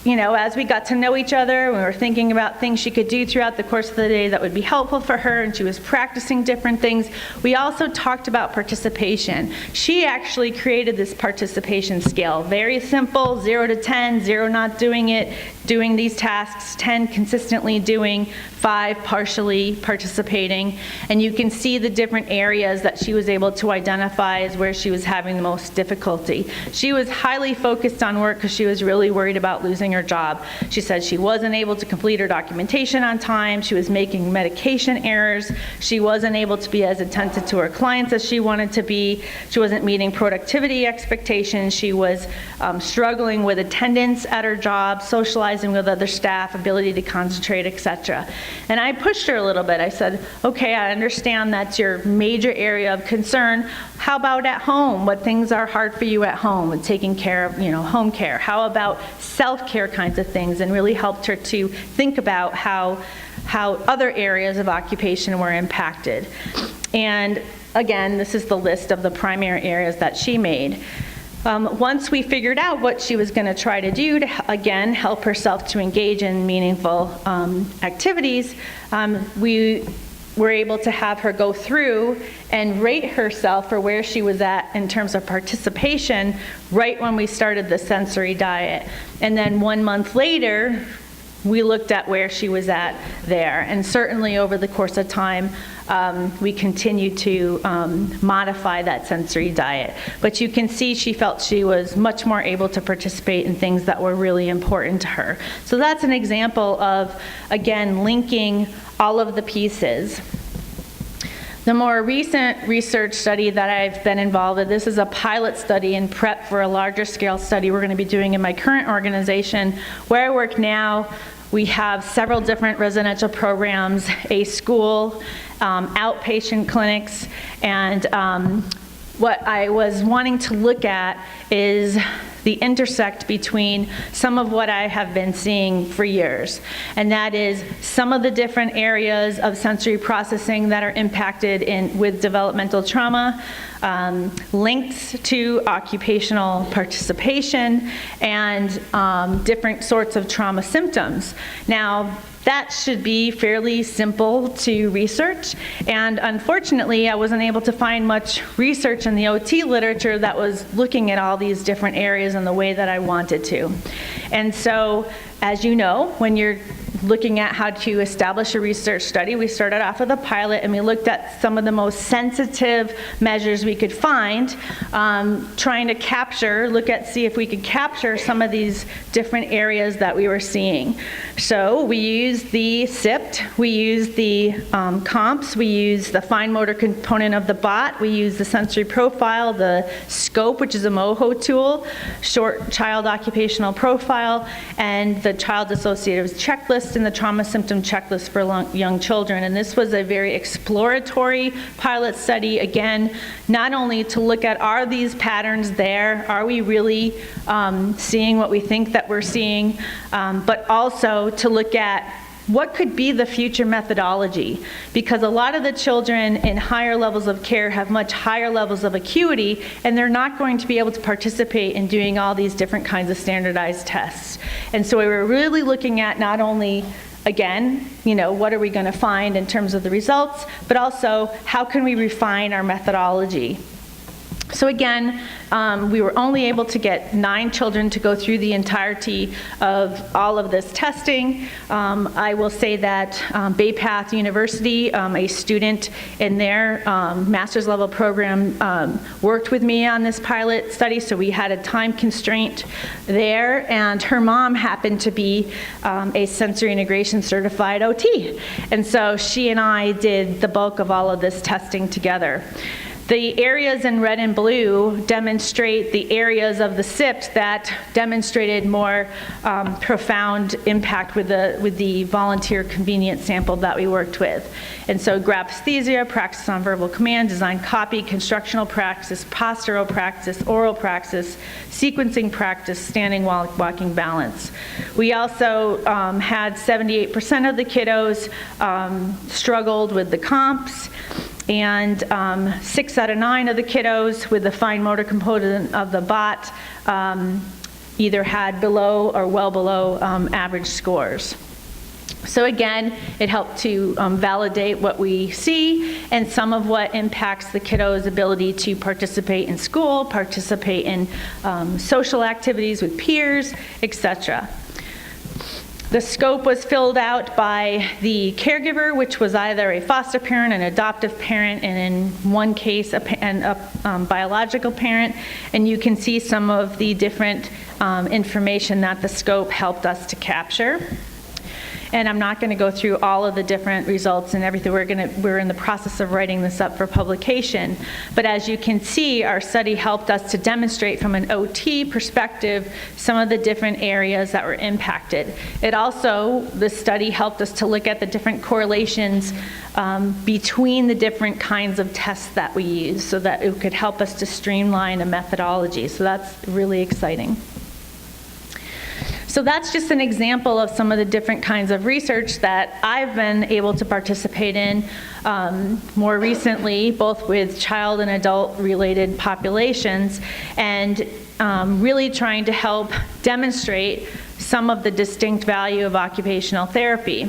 as we got to know each other, we were thinking about things she could do throughout the course of the day that would be helpful for her, and she was practicing different things. We also talked about participation. She actually created this participation scale. Very simple, 0 to 10, 0 not doing it, doing these tasks, 10 consistently doing, 5 partially participating. And you can see the different areas that she was able to identify as where she was having the most difficulty. She was highly focused on work because she was really worried about losing her job. She said she wasn't able to complete her documentation on time. She was making medication errors. She wasn't able to be as attentive to her clients as she wanted to be. She wasn't meeting productivity expectations. She was struggling with attendance at her job, socializing with other staff, ability to concentrate, etc. And I pushed her a little bit. I said, okay, I understand that's your major area of concern. How about at home? What things are hard for you at home and taking care of, home care? How about self-care kinds of things? And really helped her to think about how other areas of occupation were impacted. And again, this is the list of the primary areas that she made. Once we figured out what she was going to try to do to, again, help herself to engage in meaningful activities, we were able to have her go through and rate herself for where she was at in terms of participation right when we started the sensory diet. And then 1 month later, we looked at where she was at there. And certainly over the course of time, we continued to modify that sensory diet. But you can see she felt she was much more able to participate in things that were really important to her. So that's an example of, again, linking all of the pieces. The more recent research study that I've been involved in, this is a pilot study in prep for a larger scale study we're going to be doing in my current organization. Where I work now, we have several different residential programs, a school, outpatient clinics, and what I was wanting to look at is the intersect between some of what I have been seeing for years, and that is some of the different areas of sensory processing that are impacted with developmental trauma, links to occupational participation, and different sorts of trauma symptoms. Now, that should be fairly simple to research, and unfortunately I wasn't able to find much research in the OT literature that was looking at all these different areas in the way that I wanted to. And so, as you know, when you're looking at how to establish a research study. We started off with a pilot, and we looked at some of the most sensitive measures we could find, trying to see if we could capture some of these different areas that we were seeing. So we used the SIPT, we used the comps, we used the fine motor component of the BOT, we used the sensory profile, the SCOPE, which is a MOHO tool, short child occupational profile, and the child dissociative checklist and the trauma symptom checklist for young children. And this was a very exploratory pilot study, again, not only to look at, are these patterns there, are we really seeing what we think that we're seeing, but also to look at what could be the future methodology? Because a lot of the children in higher levels of care have much higher levels of acuity, and they're not going to be able to participate in doing all these different kinds of standardized tests. And so we were really looking at not only, again, what are we going to find in terms of the results, but also how can we refine our methodology? So again, we were only able to get 9 children to go through the entirety of all of this testing. I will say that Bay Path University, a student in their master's level program, worked with me on this pilot study, so we had a time constraint there, and her mom happened to be a sensory integration certified OT. And so she and I did the bulk of all of this testing together. The areas in red and blue demonstrate the areas of the SIPT that demonstrated more profound impact with the volunteer convenient sample that we worked with. And so grapesthesia, practice on verbal command, design copy, constructional practice, postural practice, oral practice, sequencing practice, standing, walking, balance. We also had 78% of the kiddos struggled with the comps, and 6 out of 9 of the kiddos with the fine motor component of the BOT either had below or well below average scores. So again, it helped to validate what we see and some of what impacts the kiddos' ability to participate in school, participate in social activities with peers, etc. The scope was filled out by the caregiver, which was either a foster parent, an adoptive parent, and in one case, a biological parent. And you can see some of the different information that the scope helped us to capture. And I'm not going to go through all of the different results and everything. We're in the process of writing this up for publication. But as you can see, our study helped us to demonstrate from an OT perspective some of the different areas that were impacted. It also, the study helped us to look at the different correlations between the different kinds of tests that we use so that it could help us to streamline a methodology. So that's really exciting. So that's just an example of some of the different kinds of research that I've been able to participate in more recently, both with child and adult related populations, and really trying to help demonstrate some of the distinct value of occupational therapy.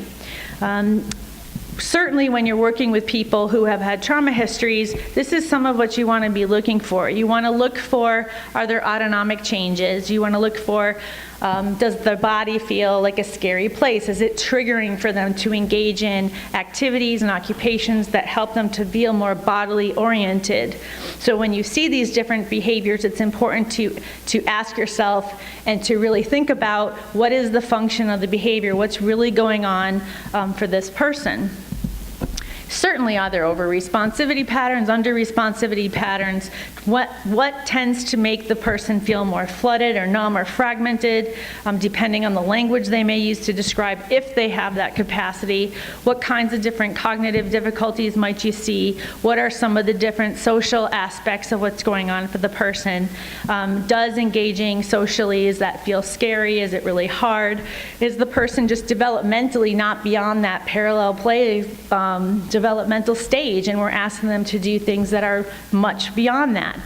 Certainly when you're working with people who have had trauma histories, this is some of what you want to be looking for. You want to look for, are there autonomic changes? You want to look for, does the body feel like a scary place? Is it triggering for them to engage in activities and occupations that help them to feel more bodily oriented? So when you see these different behaviors, it's important to ask yourself and to really think about what is the function of the behavior, what's really going on for this person. Certainly, are there over-responsivity patterns, under-responsivity patterns? What tends to make the person feel more flooded or numb or fragmented, depending on the language they may use to describe if they have that capacity? What kinds of different cognitive difficulties might you see? What are some of the different social aspects of what's going on for the person? Does engaging socially, does that feel scary? Is it really hard? Is the person just developmentally not beyond that parallel play developmental stage, and we're asking them to do things that are much beyond that?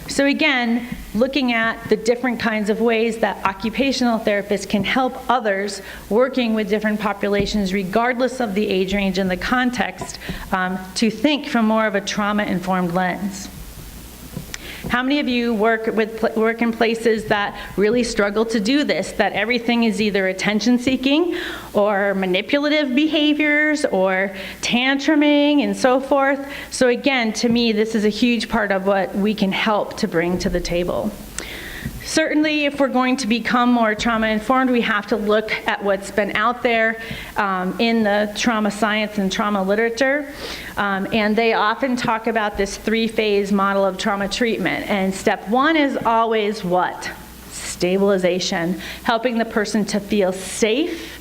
So again, looking at the different kinds of ways that occupational therapists can help others working with different populations, regardless of the age range and the context, to think from more of a trauma-informed lens. How many of you work in places that really struggle to do this, that everything is either attention-seeking or manipulative behaviors or tantruming and so forth? So again, to me, this is a huge part of what we can help to bring to the table. Certainly, if we're going to become more trauma-informed, we have to look at what's been out there in the trauma science and trauma literature. And they often talk about this 3-phase model of trauma treatment. And step 1 is always what? Stabilization, helping the person to feel safe,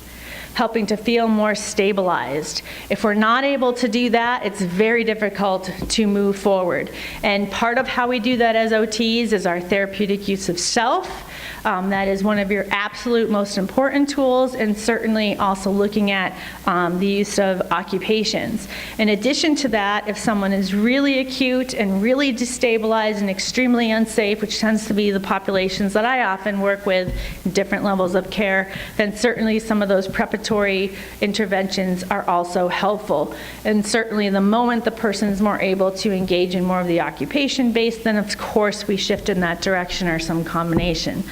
helping to feel more stabilized. If we're not able to do that, it's very difficult to move forward. And part of how we do that as OTs is our therapeutic use of self. That is one of your absolute most important tools, and certainly also looking at the use of occupations. In addition to that, if someone is really acute and really destabilized and extremely unsafe, which tends to be the populations that I often work with in different levels of care, then certainly some of those preparatory interventions are also helpful. And certainly the moment the person is more able to engage in more of the occupation-based, then of course we shift in that direction or some combination.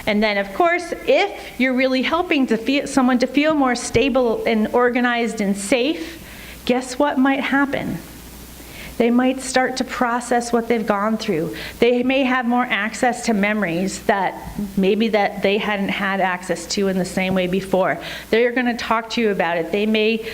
And then, of course, if you're really helping to someone to feel more stable and organized and safe, guess what might happen? They might start to process what they've gone through. They may have more access to memories that maybe that they hadn't had access to in the same way before. They're going to talk to you about it. They may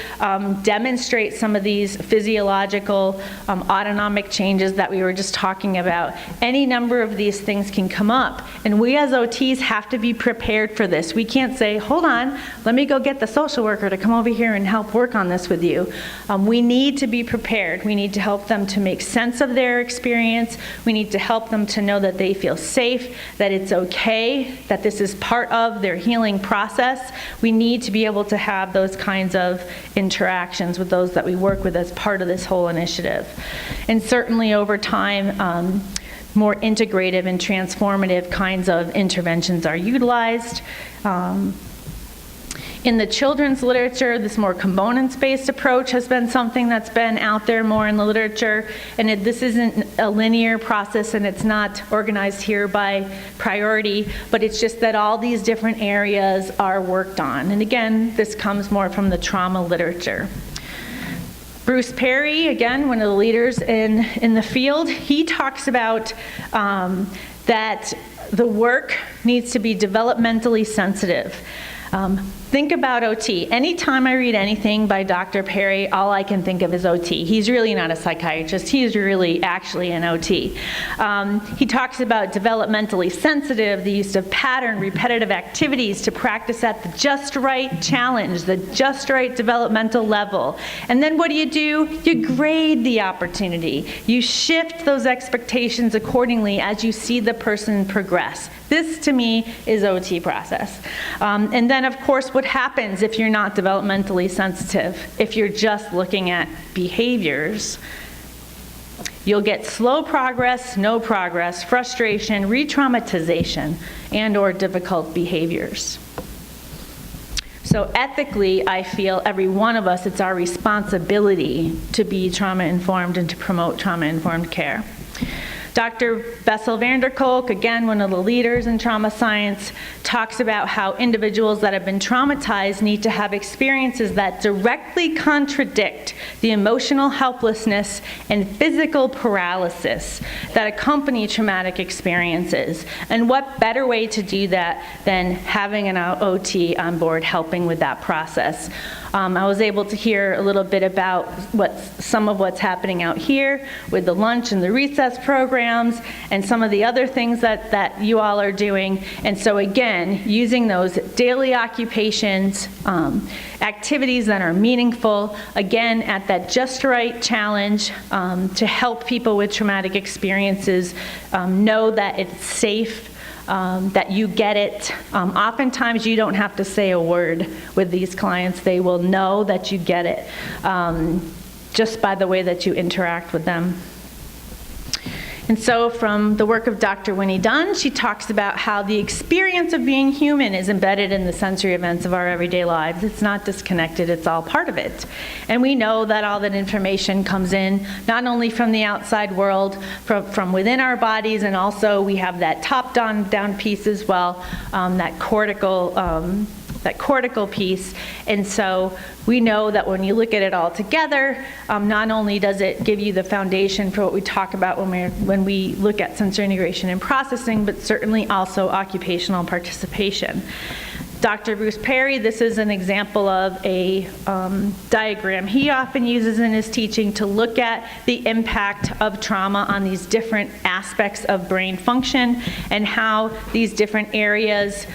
demonstrate some of these physiological autonomic changes that we were just talking about. Any number of these things can come up. And we as OTs have to be prepared for this. We can't say, hold on, let me go get the social worker to come over here and help work on this with you. We need to be prepared. We need to help them to make sense of their experience. We need to help them to know that they feel safe, that it's okay, that this is part of their healing process. We need to be able to have those kinds of interactions with those that we work with as part of this whole initiative. And certainly over time, more integrative and transformative kinds of interventions are utilized. In the children's literature, this more components-based approach has been something that's been out there more in the literature, and this isn't a linear process and it's not organized here by priority, but it's just that all these different areas are worked on. And again, this comes more from the trauma literature. Bruce Perry, again, one of the leaders in the field, he talks about that the work needs to be developmentally sensitive. Think about OT. Anytime I read anything by Dr. Perry, all I can think of is OT. He's really not a psychiatrist. He's really actually an OT. He talks about developmentally sensitive, the use of pattern, repetitive activities to practice at the just right challenge, the just right developmental level. And then what do? You grade the opportunity. You shift those expectations accordingly as you see the person progress. This, to me, is OT process. And then, of course, what happens if you're not developmentally sensitive? If you're just looking at behaviors, you'll get slow progress, no progress, frustration, re-traumatization, and/or difficult behaviors. So ethically, I feel every one of us, it's our responsibility to be trauma-informed and to promote trauma-informed care. Dr. Bessel van der Kolk, again, one of the leaders in trauma science, talks about how individuals that have been traumatized need to have experiences that directly contradict the emotional helplessness and physical paralysis that accompany traumatic experiences. And what better way to do that than having an OT on board helping with that process? I was able to hear a little bit about some of what's happening out here with the lunch and the recess programs and some of the other things that you all are doing. And so again, using those daily occupations, activities that are meaningful, again, at that just right challenge to help people with traumatic experiences know that it's safe, that you get it. Oftentimes you don't have to say a word with these clients. They will know that you get it just by the way that you interact with them. And so from the work of Dr. Winnie Dunn, she talks about how the experience of being human is embedded in the sensory events of our everyday lives. It's not disconnected, it's all part of it. And we know that all that information comes in not only from the outside world, from within our bodies, and also we have that top-down piece as well, that cortical piece. And so we know that when you look at it all together, not only does it give you the foundation for what we talk about when we look at sensory integration and processing, but certainly also occupational participation. Dr. Bruce Perry, this is an example of a diagram he often uses in his teaching to look at the impact of trauma on these different aspects of brain function and how these different areas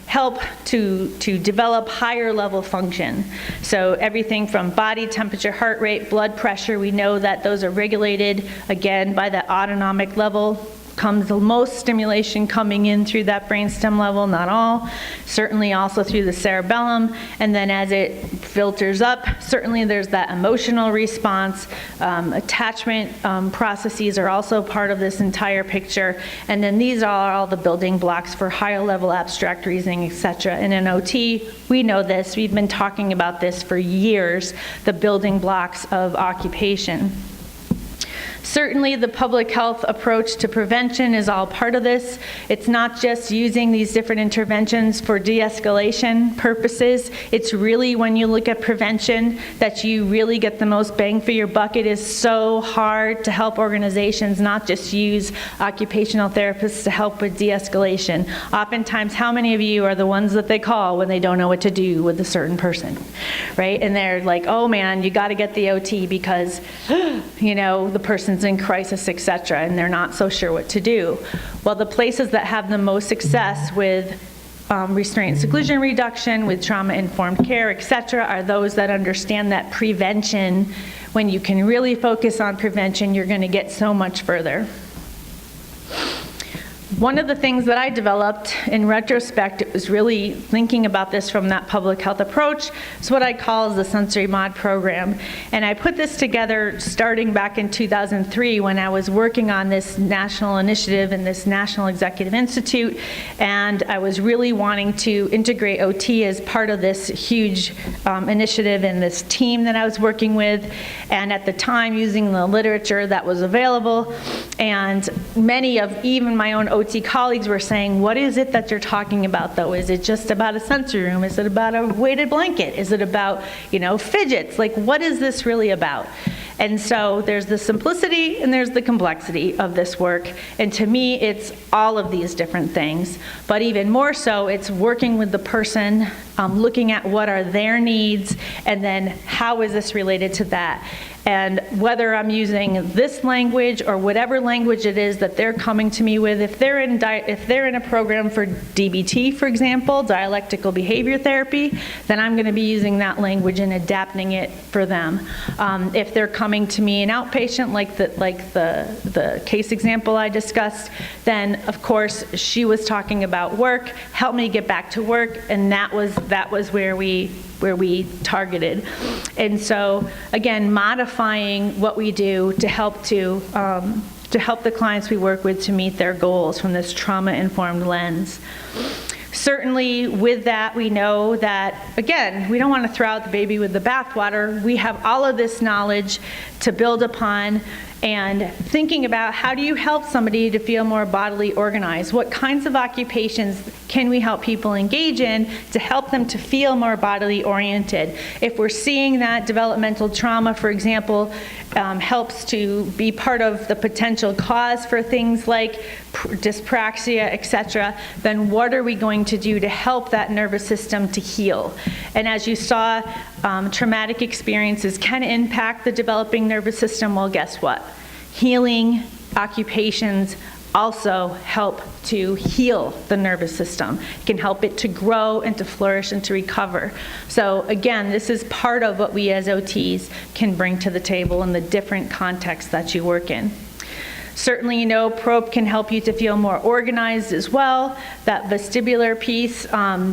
help to develop higher level function. So everything from body temperature, heart rate, blood pressure, we know that those are regulated, again, by the autonomic level. Comes the most stimulation coming in through that brainstem level, not all, certainly also through the cerebellum, and then as it filters up, certainly there's that emotional response. Attachment processes are also part of this entire picture, and then these are all the building blocks for higher level abstract reasoning, etc. And in OT, we know this, we've been talking about this for years, the building blocks of occupation. Certainly the public health approach to prevention is all part of this. It's not just using these different interventions for de-escalation purposes. It's really when you look at prevention that you really get the most bang for your buck. It is so hard to help organizations not just use occupational therapists to help with de-escalation. Oftentimes, how many of you are the ones that they call when they don't know what to do with a certain person, right? And they're like, oh man, you gotta get the OT because, you know, the person's in crisis, etc., and they're not so sure what to do. Well, the places that have the most success with restraint and seclusion reduction, with trauma-informed care, etc., are those that understand that prevention. When you can really focus on prevention, you're going to get so much further. One of the things that I developed in retrospect, it was really thinking about this from that public health approach. It's what I call the Sensory Mod program. And I put this together starting back in 2003 when I was working on this national initiative in this National Executive Institute. And I was really wanting to integrate OT as part of this huge initiative and this team that I was working with. And at the time, using the literature that was available. And many of even my own OT colleagues were saying, what is it that you're talking about though? Is it just about a sensory room? Is it about a weighted blanket? Is it about, you know, fidgets? Like, what is this really about? And so there's the simplicity and there's the complexity of this work. And to me, it's all of these different things. But even more so, it's working with the person, looking at what are their needs, and then how is this related to that? And whether I'm using this language or whatever language it is that they're coming to me with, if they're in a program for DBT, for example, dialectical behavior therapy, then I'm going to be using that language and adapting it for them. If they're coming to me an outpatient, like the case example I discussed, then of course she was talking about work, help me get back to work, and that was where we targeted. And so again, modifying what we do to help the clients we work with to meet their goals from this trauma-informed lens. Certainly with that, we know that, again, we don't want to throw out the baby with the bathwater. We have all of this knowledge to build upon, and thinking about how do you help somebody to feel more bodily organized? What kinds of occupations can we help people engage in to help them to feel more bodily oriented? If we're seeing that developmental trauma, for example, helps to be part of the potential cause for things like dyspraxia, etc., then what are we going to do to help that nervous system to heal? And as you saw, traumatic experiences can impact the developing nervous system. Well, guess what? Healing occupations also help to heal the nervous system. It can help it to grow and to flourish and to recover. So again, this is part of what we as OTs can bring to the table in the different contexts that you work in. Certainly, you know, probe can help you to feel more organized as well. That vestibular piece,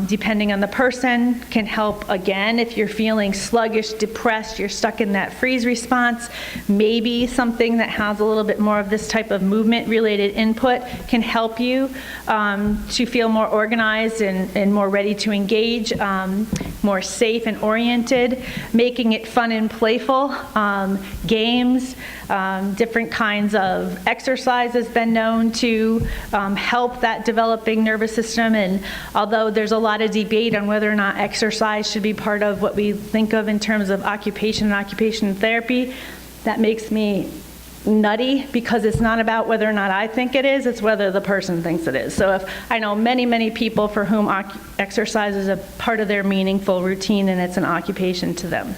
depending on the person, can help again if you're feeling sluggish, depressed, you're stuck in that freeze response. Maybe something that has a little bit more of this type of movement-related input can help you to feel more organized and more ready to engage, more safe and oriented, making it fun and playful. Games, different kinds of exercise has been known to help that developing nervous system. And although there's a lot of debate on whether or not exercise should be part of what we think of in terms of occupation and occupation therapy, that makes me nutty, because it's not about whether or not I think it is, it's whether the person thinks it is. So if I know many, many people for whom exercise is a part of their meaningful routine and it's an occupation to them.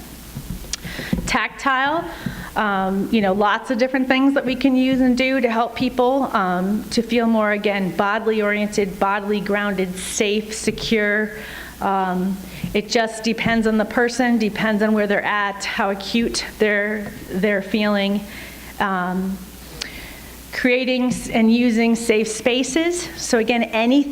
Tactile, you know, lots of different things that we can use and do to help people to feel more, again, bodily oriented, bodily grounded, safe, secure. It just depends on the person, depends on where they're at, how acute they're feeling. Creating and using safe spaces. So again, any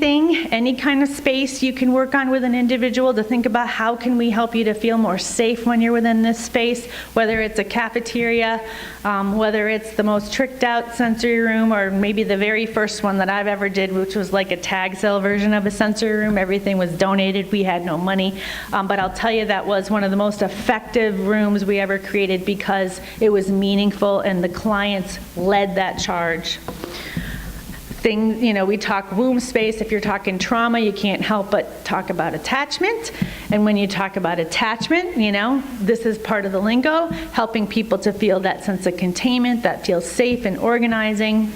kind of space you can work on with an individual to think about how can we help you to feel more safe when you're within this space, whether it's a cafeteria, whether it's the most tricked out sensory room, or maybe the very first one that I've ever did, which was like a tag sale version of a sensory room. Everything was donated, we had no money. But I'll tell you, that was one of the most effective rooms we ever created because it was meaningful and the clients led that charge. Things, you know, we talk womb space. If you're talking trauma, you can't help but talk about attachment. And when you talk about attachment, you know, this is part of the lingo, helping people to feel that sense of containment, that feels safe and organizing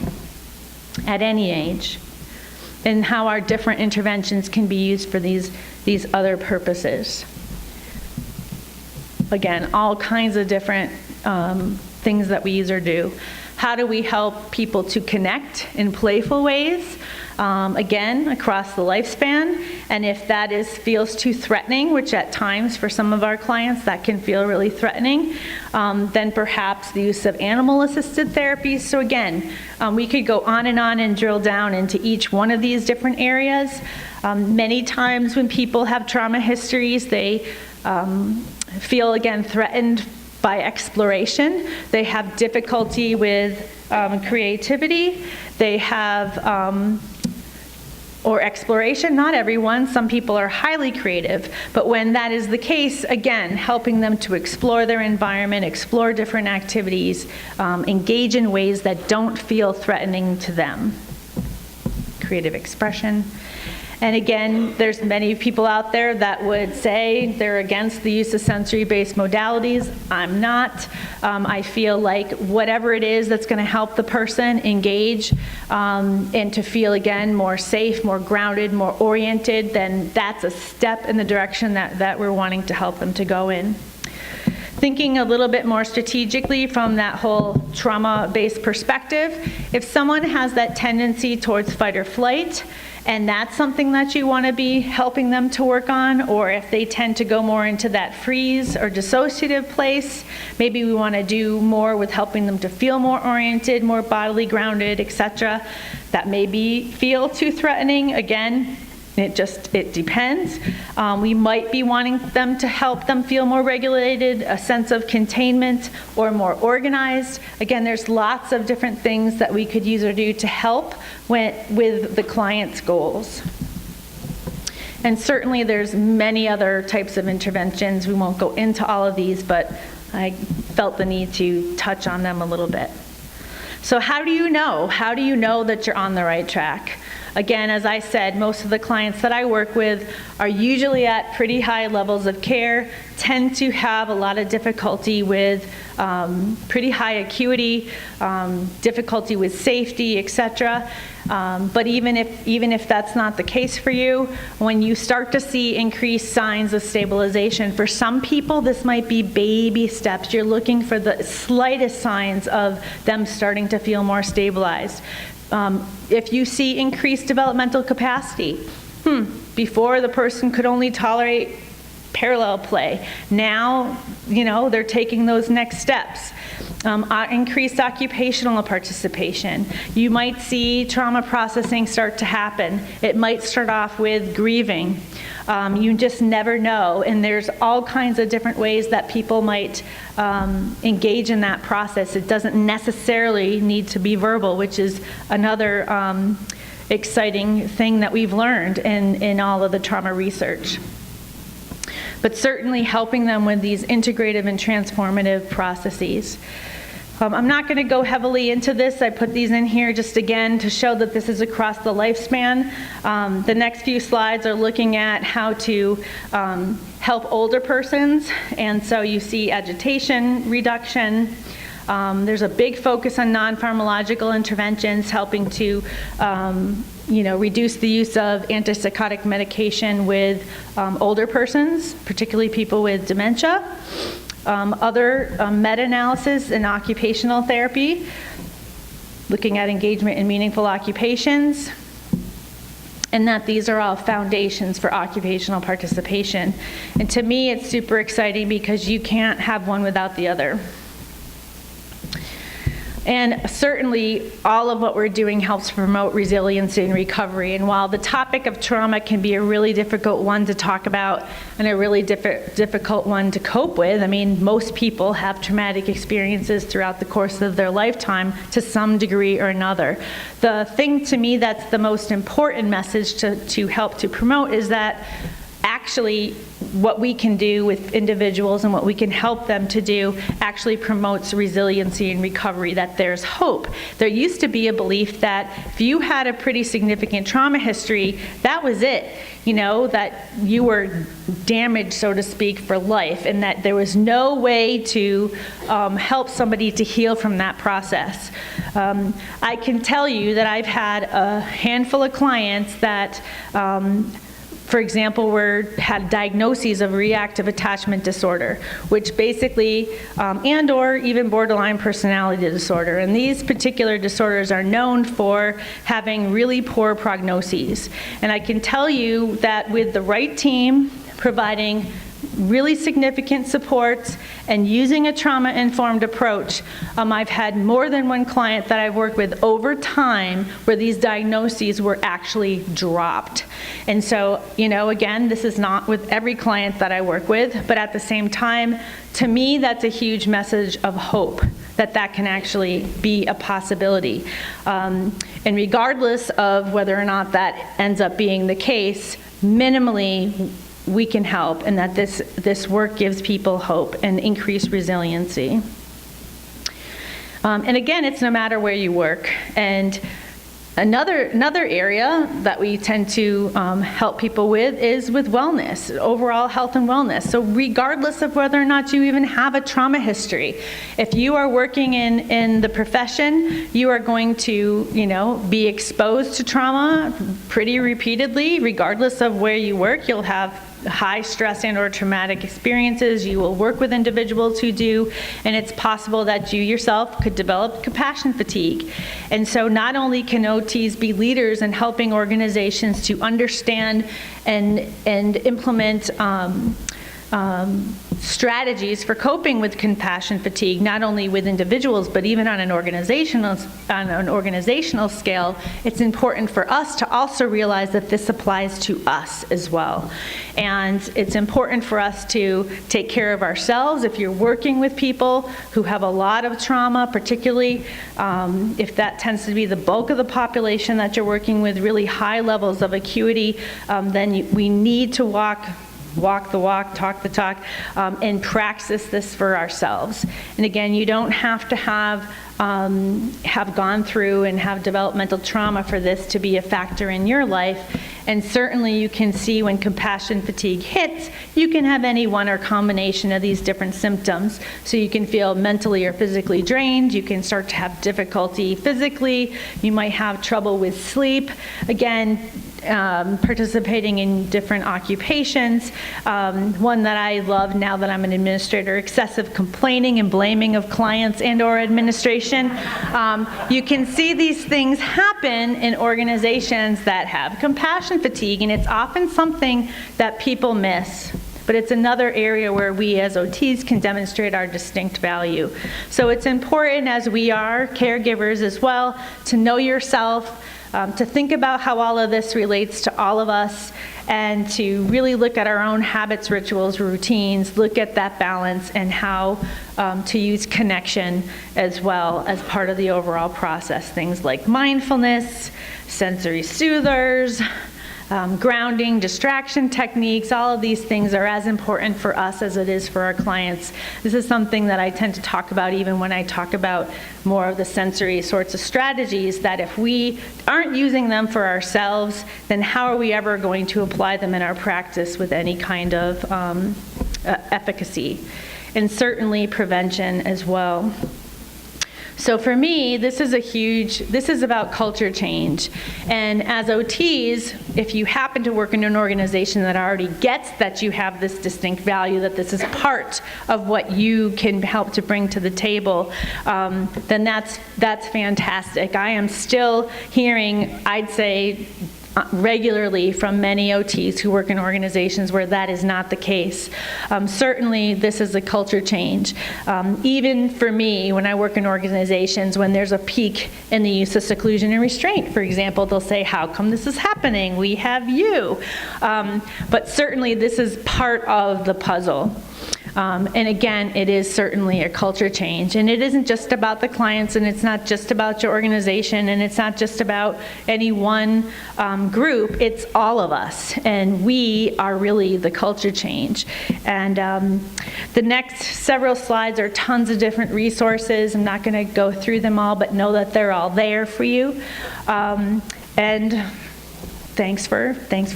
at any age, and how our different interventions can be used for these other purposes. Again, all kinds of different things that we use or do. How do we help people to connect in playful ways? Again, across the lifespan. And if that feels too threatening, which at times for some of our clients that can feel really threatening, then perhaps the use of animal-assisted therapies. So again, we could go on and drill down into each one of these different areas. Many times when people have trauma histories, they feel, again, threatened by exploration. They have difficulty with creativity. They have, or exploration, not everyone. Some people are highly creative. But when that is the case, again, helping them to explore their environment, explore different activities, engage in ways that don't feel threatening to them. Creative expression. And again, there's many people out there that would say they're against the use of sensory-based modalities. I'm not. I feel like whatever it is that's going to help the person engage and to feel, again, more safe, more grounded, more oriented, then that's a step in the direction that we're wanting to help them to go in. Thinking a little bit more strategically from that whole trauma-based perspective, if someone has that tendency towards fight or flight, and that's something that you want to be helping them to work on, or if they tend to go more into that freeze or dissociative place, maybe we want to do more with helping them to feel more oriented, more bodily grounded, etc. That may feel too threatening. Again, it depends. We might be wanting them to help them feel more regulated, a sense of containment, or more organized. Again, there's lots of different things that we could use or do to help with the client's goals. And certainly there's many other types of interventions. We won't go into all of these, but I felt the need to touch on them a little bit. So how do you know? How do you know that you're on the right track? Again, as I said, most of the clients that I work with are usually at pretty high levels of care, tend to have a lot of difficulty with pretty high acuity, difficulty with safety, etc. But even if that's not the case for you, when you start to see increased signs of stabilization, for some people this might be baby steps. You're looking for the slightest signs of them starting to feel more stabilized. If you see increased developmental capacity, before the person could only tolerate parallel play, now, they're taking those next steps. Increased occupational participation. You might see trauma processing start to happen. It might start off with grieving. You just never know, and there's all kinds of different ways that people might engage in that process. It doesn't necessarily need to be verbal, which is another exciting thing that we've learned in all of the trauma research. But certainly helping them with these integrative and transformative processes. I'm not going to go heavily into this. I put these in here just again to show that this is across the lifespan. The next few slides are looking at how to help older persons. And so you see agitation reduction. There's a big focus on non-pharmacological interventions, helping to reduce the use of antipsychotic medication with older persons, particularly people with dementia. Other meta-analysis in occupational therapy, looking at engagement in meaningful occupations, and that these are all foundations for occupational participation. And to me, it's super exciting because you can't have one without the other. And certainly, all of what we're doing helps promote resiliency and recovery. And while the topic of trauma can be a really difficult one to talk about and a really difficult one to cope with, I mean, most people have traumatic experiences throughout the course of their lifetime to some degree or another. The thing to me that's the most important message to help to promote is that actually what we can do with individuals and what we can help them to do actually promotes resiliency and recovery, that there's hope. There used to be a belief that if you had a pretty significant trauma history, that was it, that you were damaged, so to speak, for life, and that there was no way to help somebody to heal from that process. I can tell you that I've had a handful of clients that for example, had diagnoses of reactive attachment disorder, which basically, and or even borderline personality disorder. And these particular disorders are known for having really poor prognoses. And I can tell you that with the right team, providing really significant supports and using a trauma-informed approach, I've had more than one client that I've worked with over time where these diagnoses were actually dropped. And so, again, this is not with every client that I work with, but at the same time, to me, that's a huge message of hope that can actually be a possibility. And regardless of whether or not that ends up being the case, minimally, we can help, and that this work gives people hope and increased resiliency. And again, it's no matter where you work. And another area that we tend to help people with is with wellness, overall health and wellness. So regardless of whether or not you even have a trauma history, if you are working in the profession, you are going to, be exposed to trauma pretty repeatedly. Regardless of where you work, you'll have high stress and or traumatic experiences. You will work with individuals who do, and it's possible that you yourself could develop compassion fatigue. And so not only can OTs be leaders in helping organizations to understand and implement strategies for coping with compassion fatigue, not only with individuals, but even on an organizational scale, it's important for us to also realize that this applies to us as well. And it's important for us to take care of ourselves. If you're working with people who have a lot of trauma, particularly if that tends to be the bulk of the population that you're working with, really high levels of acuity, then we need to walk the walk, talk the talk, and practice this for ourselves. And again, you don't have to have gone through and have developmental trauma for this to be a factor in your life. And certainly you can see when compassion fatigue hits, you can have any one or combination of these different symptoms. So you can feel mentally or physically drained, you can start to have difficulty physically, you might have trouble with sleep. Again, participating in different occupations. One that I love now that I'm an administrator, excessive complaining and blaming of clients and or administration. You can see these things happen in organizations that have compassion fatigue, and it's often something that people miss. but it's another area where we as OTs can demonstrate our distinct value. So it's important, as we are caregivers as well, to know yourself, to think about how all of this relates to all of us, and to really look at our own habits, rituals, routines, look at that balance, and how to use connection as well as part of the overall process. Things like mindfulness, sensory soothers, grounding, distraction techniques, all of these things are as important for us as it is for our clients. This is something that I tend to talk about even when I talk about more of the sensory sorts of strategies, that if we aren't using them for ourselves, then how are we ever going to apply them in our practice with any kind of efficacy? And certainly prevention as well. So for me, this is about culture change. And as OTs, if you happen to work in an organization that already gets that you have this distinct value, that this is part of what you can help to bring to the table, then that's fantastic. I am still hearing, I'd say, regularly from many OTs who work in organizations where that is not the case. Certainly, this is a culture change. Even for me, when I work in organizations, when there's a peak in the use of seclusion and restraint, for example, they'll say, how come this is happening? We have you. But certainly, this is part of the puzzle. And again, it is certainly a culture change. And it isn't just about the clients, and it's not just about your organization, and it's not just about any one group. It's all of us. And we are really the culture change. And the next several slides are tons of different resources. I'm not going to go through them all, but know that they're all there for you. And thanks for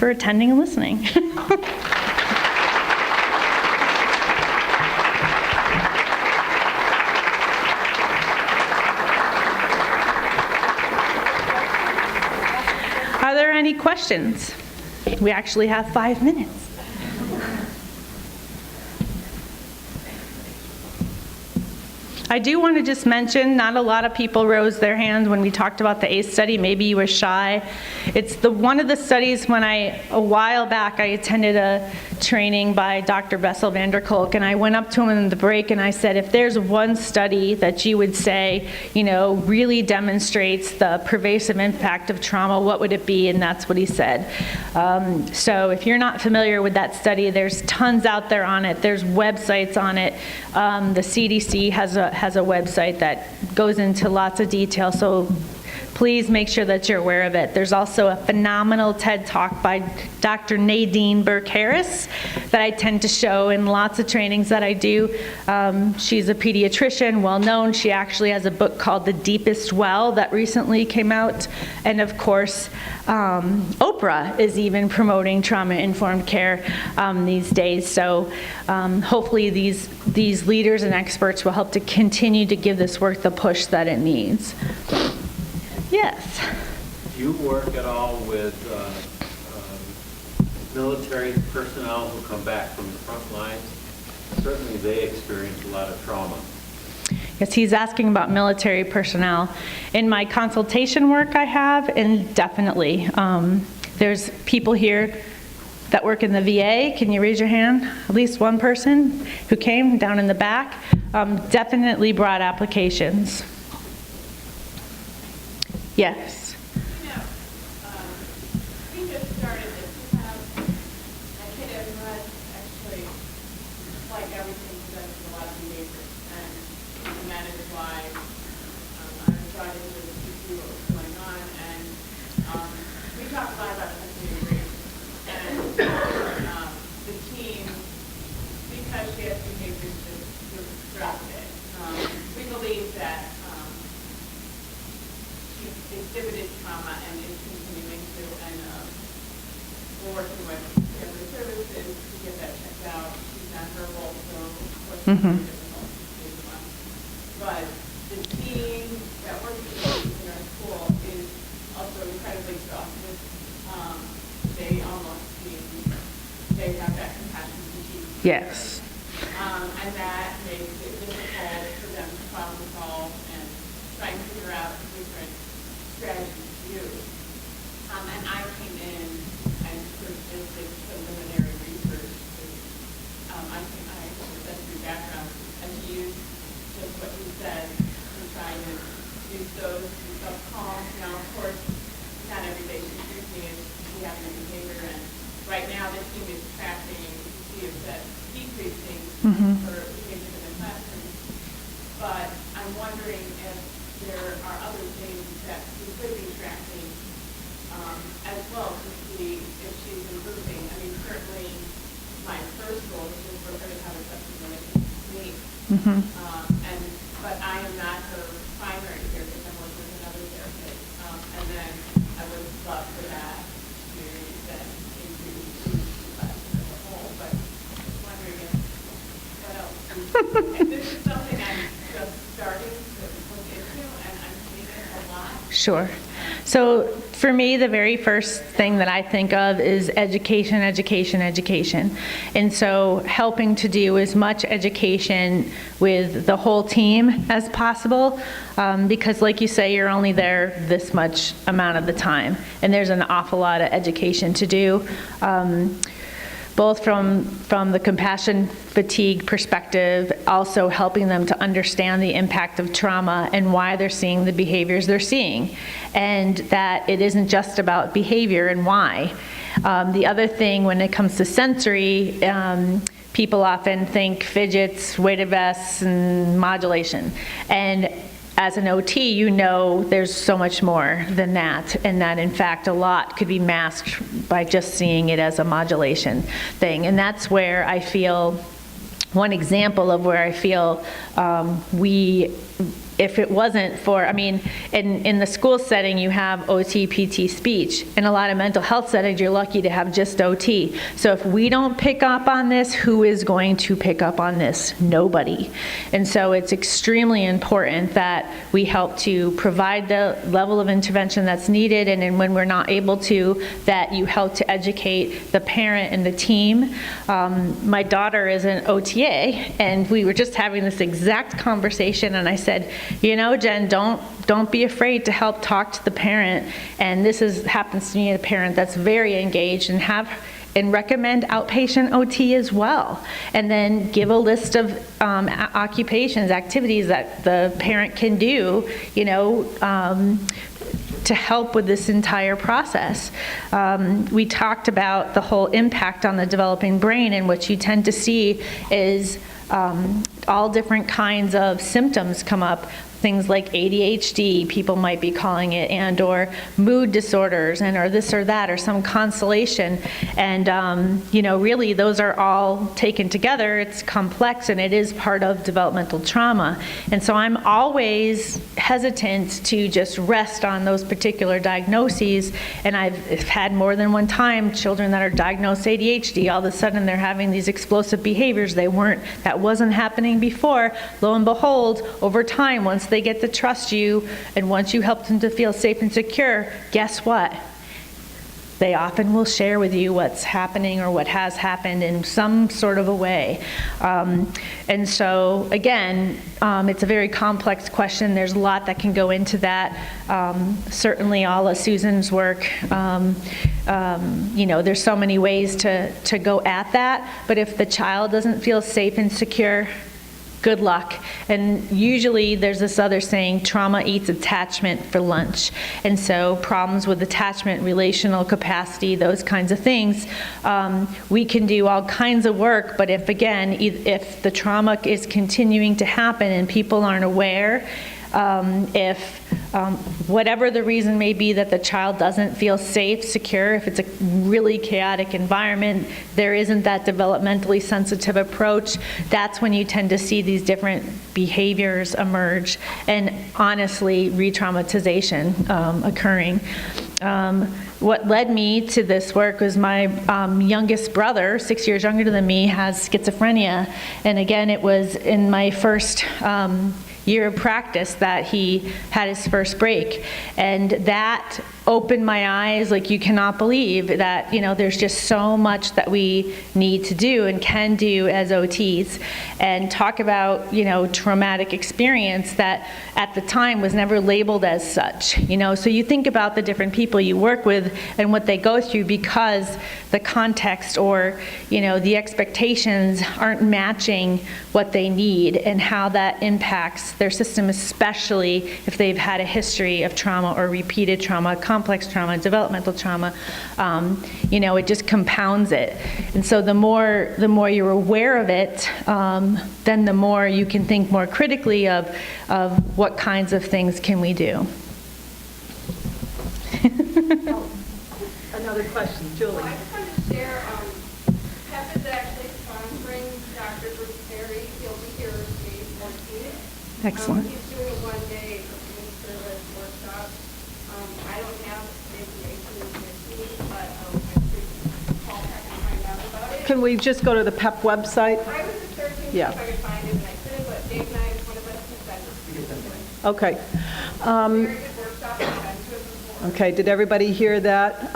attending and listening. Are there any questions? We actually have 5 minutes. I do want to just mention, not a lot of people rose their hands when we talked about the ACE study. Maybe you were shy. It's one of the studies when a while back, I attended a training by Dr. Bessel van der Kolk, and I went up to him in the break and I said, if there's one study that you would say, really demonstrates the pervasive impact of trauma, what would it be? And that's what he said. So if you're not familiar with that study, there's tons out there on it. There's websites on it. The CDC has a website that goes into lots of detail, so please make sure that you're aware of it. There's also a phenomenal TED Talk by Dr. Nadine Burke-Harris that I tend to show in lots of trainings that I do. She's a pediatrician, well known. She actually has a book called The Deepest Well that recently came out. And of course, Oprah is even promoting trauma-informed care these days. So hopefully these leaders and experts will help to continue to give this work the push that it needs. Yes. Do you work at all with military personnel who come back from the front lines? Certainly they experience a lot of trauma. Yes, he's asking about military personnel. In my consultation work I have, and definitely, there's people here that work in the VA. Can you raise your hand? At least one person who came down in the back. Definitely brought applications. Yes. We just started this. We have a kid in Rudd, actually, like everything, presents a lot of behaviors. And that is why I was brought into this to see what was going on. And we talked a lot about sensory agreement. And the team, because she has behaviors, just dropped it. We believe that exhibited trauma and is continuing to, and we're working with family services to get that checked out. She's nonverbal, so of course it's very difficult to do one. But the team that works in our school is also incredibly exhausted. They almost they have that compassion fatigue. Yes. And that makes it difficult for them to problem solve and try and figure out different strategies to use. And I came in and sort of did this preliminary research to happening in behavior. And right now, this team is tracking, you see it's that decreasing for behavior in the classroom. But I'm wondering if there are other things that we could be tracking as well to see if she's improving. I mean, certainly my first goal is for her to have a subsequent needs. But I am not her primary therapist. I'm working with another therapist. And then I would love for that to then increase the classroom as a whole. But just wondering if, what else? And this is something I'm just starting to look into, and I'm seeing it a lot. Sure. So for me, the very first thing that I think of is education, education, education. And so helping to do as much education with the whole team as possible, because like you say, you're only there this much amount of the time. And there's an awful lot of education to do. Both from the compassion fatigue perspective, also helping them to understand the impact of trauma and why they're seeing the behaviors they're seeing, and that it isn't just about behavior and why. The other thing when it comes to sensory, people often think fidgets, weighted vests, and modulation. And as an OT, you know there's so much more than that, and that in fact a lot could be masked by just seeing it as a modulation thing. And that's where I feel, one example of where I feel if it wasn't for, I mean, in the school setting, you have OT, PT, speech. In a lot of mental health settings, you're lucky to have just OT. So if we don't pick up on this, who is going to pick up on this? Nobody. And so it's extremely important that we help to provide the level of intervention that's needed, and then when we're not able to, that you help to educate the parent and the team. My daughter is an OTA, and we were just having this exact conversation, and I said, you know, Jen, don't be afraid to help talk to the parent. And this happens to me, a parent that's very engaged, and recommend outpatient OT as well. And then give a list of occupations, activities that the parent can do, you know, to help with this entire process. We talked about the whole impact on the developing brain, and what you tend to see is all different kinds of symptoms come up. Things like ADHD, people might be calling it, and or mood disorders, and or this or that, or some constellation. And you know, really those are all taken together. It's complex, and it is part of developmental trauma. And so I'm always hesitant to just rest on those particular diagnoses. And I've had more than one time children that are diagnosed ADHD, all of a sudden they're having these explosive behaviors that wasn't happening before. Lo and behold, over time, once they get to trust you, and once you help them to feel safe and secure, guess what? They often will share with you what's happening or what has happened in some sort of a way. And so, again, it's a very complex question. There's a lot that can go into that. Certainly all of Susan's work, you know, there's so many ways to go at that. But if the child doesn't feel safe and secure, good luck. And usually there's this other saying, trauma eats attachment for lunch. And so problems with attachment, relational capacity, those kinds of things, we can do all kinds of work, but if the trauma is continuing to happen and people aren't aware, if whatever the reason may be that the child doesn't feel safe, secure, if it's a really chaotic environment, there isn't that developmentally sensitive approach, that's when you tend to see these different behaviors emerge, and honestly, re-traumatization occurring. What led me to this work was my youngest brother, 6 years younger than me, has schizophrenia. And again, it was in my first year of practice that he had his first break. And that opened my eyes like you cannot believe that, you know, there's just so much that we need to do and can do as OTs. And talk about, you know, traumatic experience that at the time was never labeled as such, you know. So you think about the different people you work with and what they go through because the context or, you know, the expectations aren't matching what they need, and how that impacts their system, especially if they've had a history of trauma or repeated trauma, complex trauma, developmental trauma, it just compounds it. And so the more you're aware of it, then the more you can think more critically of what kinds of things can we do. Another question, Julie. Well, I just wanted to share, PEP is actually sponsoring Dr. Bruce Perry. He'll be here May 14th. Excellent. He's doing a one-day community service workshop. I don't have the information with me, but I could call back and find out about it. Can we just go to the PEP website? I was just searching Yeah. if I could find it, and I couldn't, but Dave and I, one of us, consensus. Okay. Very good workshop. I've been to it before. Okay, did everybody hear that?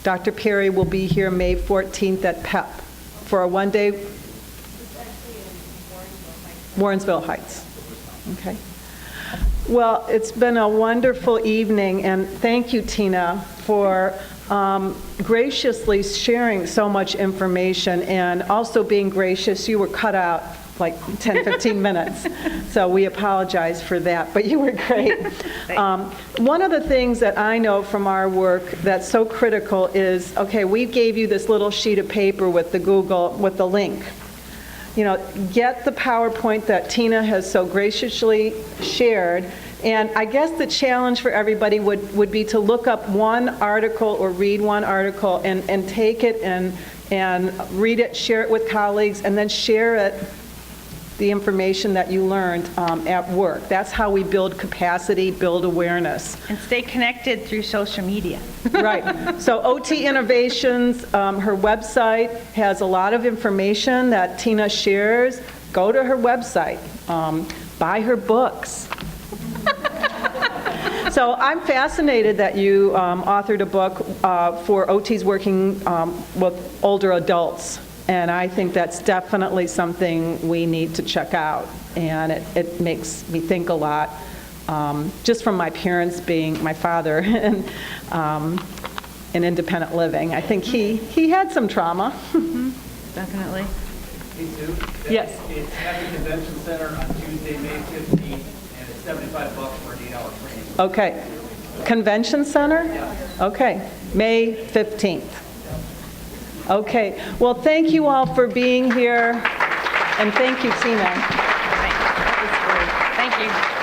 Dr. Perry will be here May 14th at PEP for a one-day It's actually in Warrensville Heights. Warrensville Heights. Okay. Well, it's been a wonderful evening, and thank you, Tina, for graciously sharing so much information and also being gracious. You were cut out like 10, 15 minutes, so we apologize for that, but you were great. One of the things that I know from our work that's so critical is, okay, we gave you this little sheet of paper with the link. Get the PowerPoint that Tina has so graciously shared, and I guess the challenge for everybody would be to look up one article or read one article and take it and read it, share it with colleagues, and then share it, the information that you learned at work. That's how we build capacity, build awareness. And stay connected through social media. Right. So OT Innovations, her website has a lot of information that Tina shares. Go to her website. Buy her books. So I'm fascinated that you authored a book for OTs working with older adults. And I think that's definitely something we need to check out. And it makes me think a lot, just from my parents being, my father, and independent living. I think he had some trauma. Definitely. Hey, Sue? Yes. It's at the Convention Center on Tuesday, May 15th, and it's $75 for an 8-hour training. Okay. Convention Center? Yeah. Okay. May 15th. Okay. Well, thank you all for being here, and thank you, Tina. Thank you.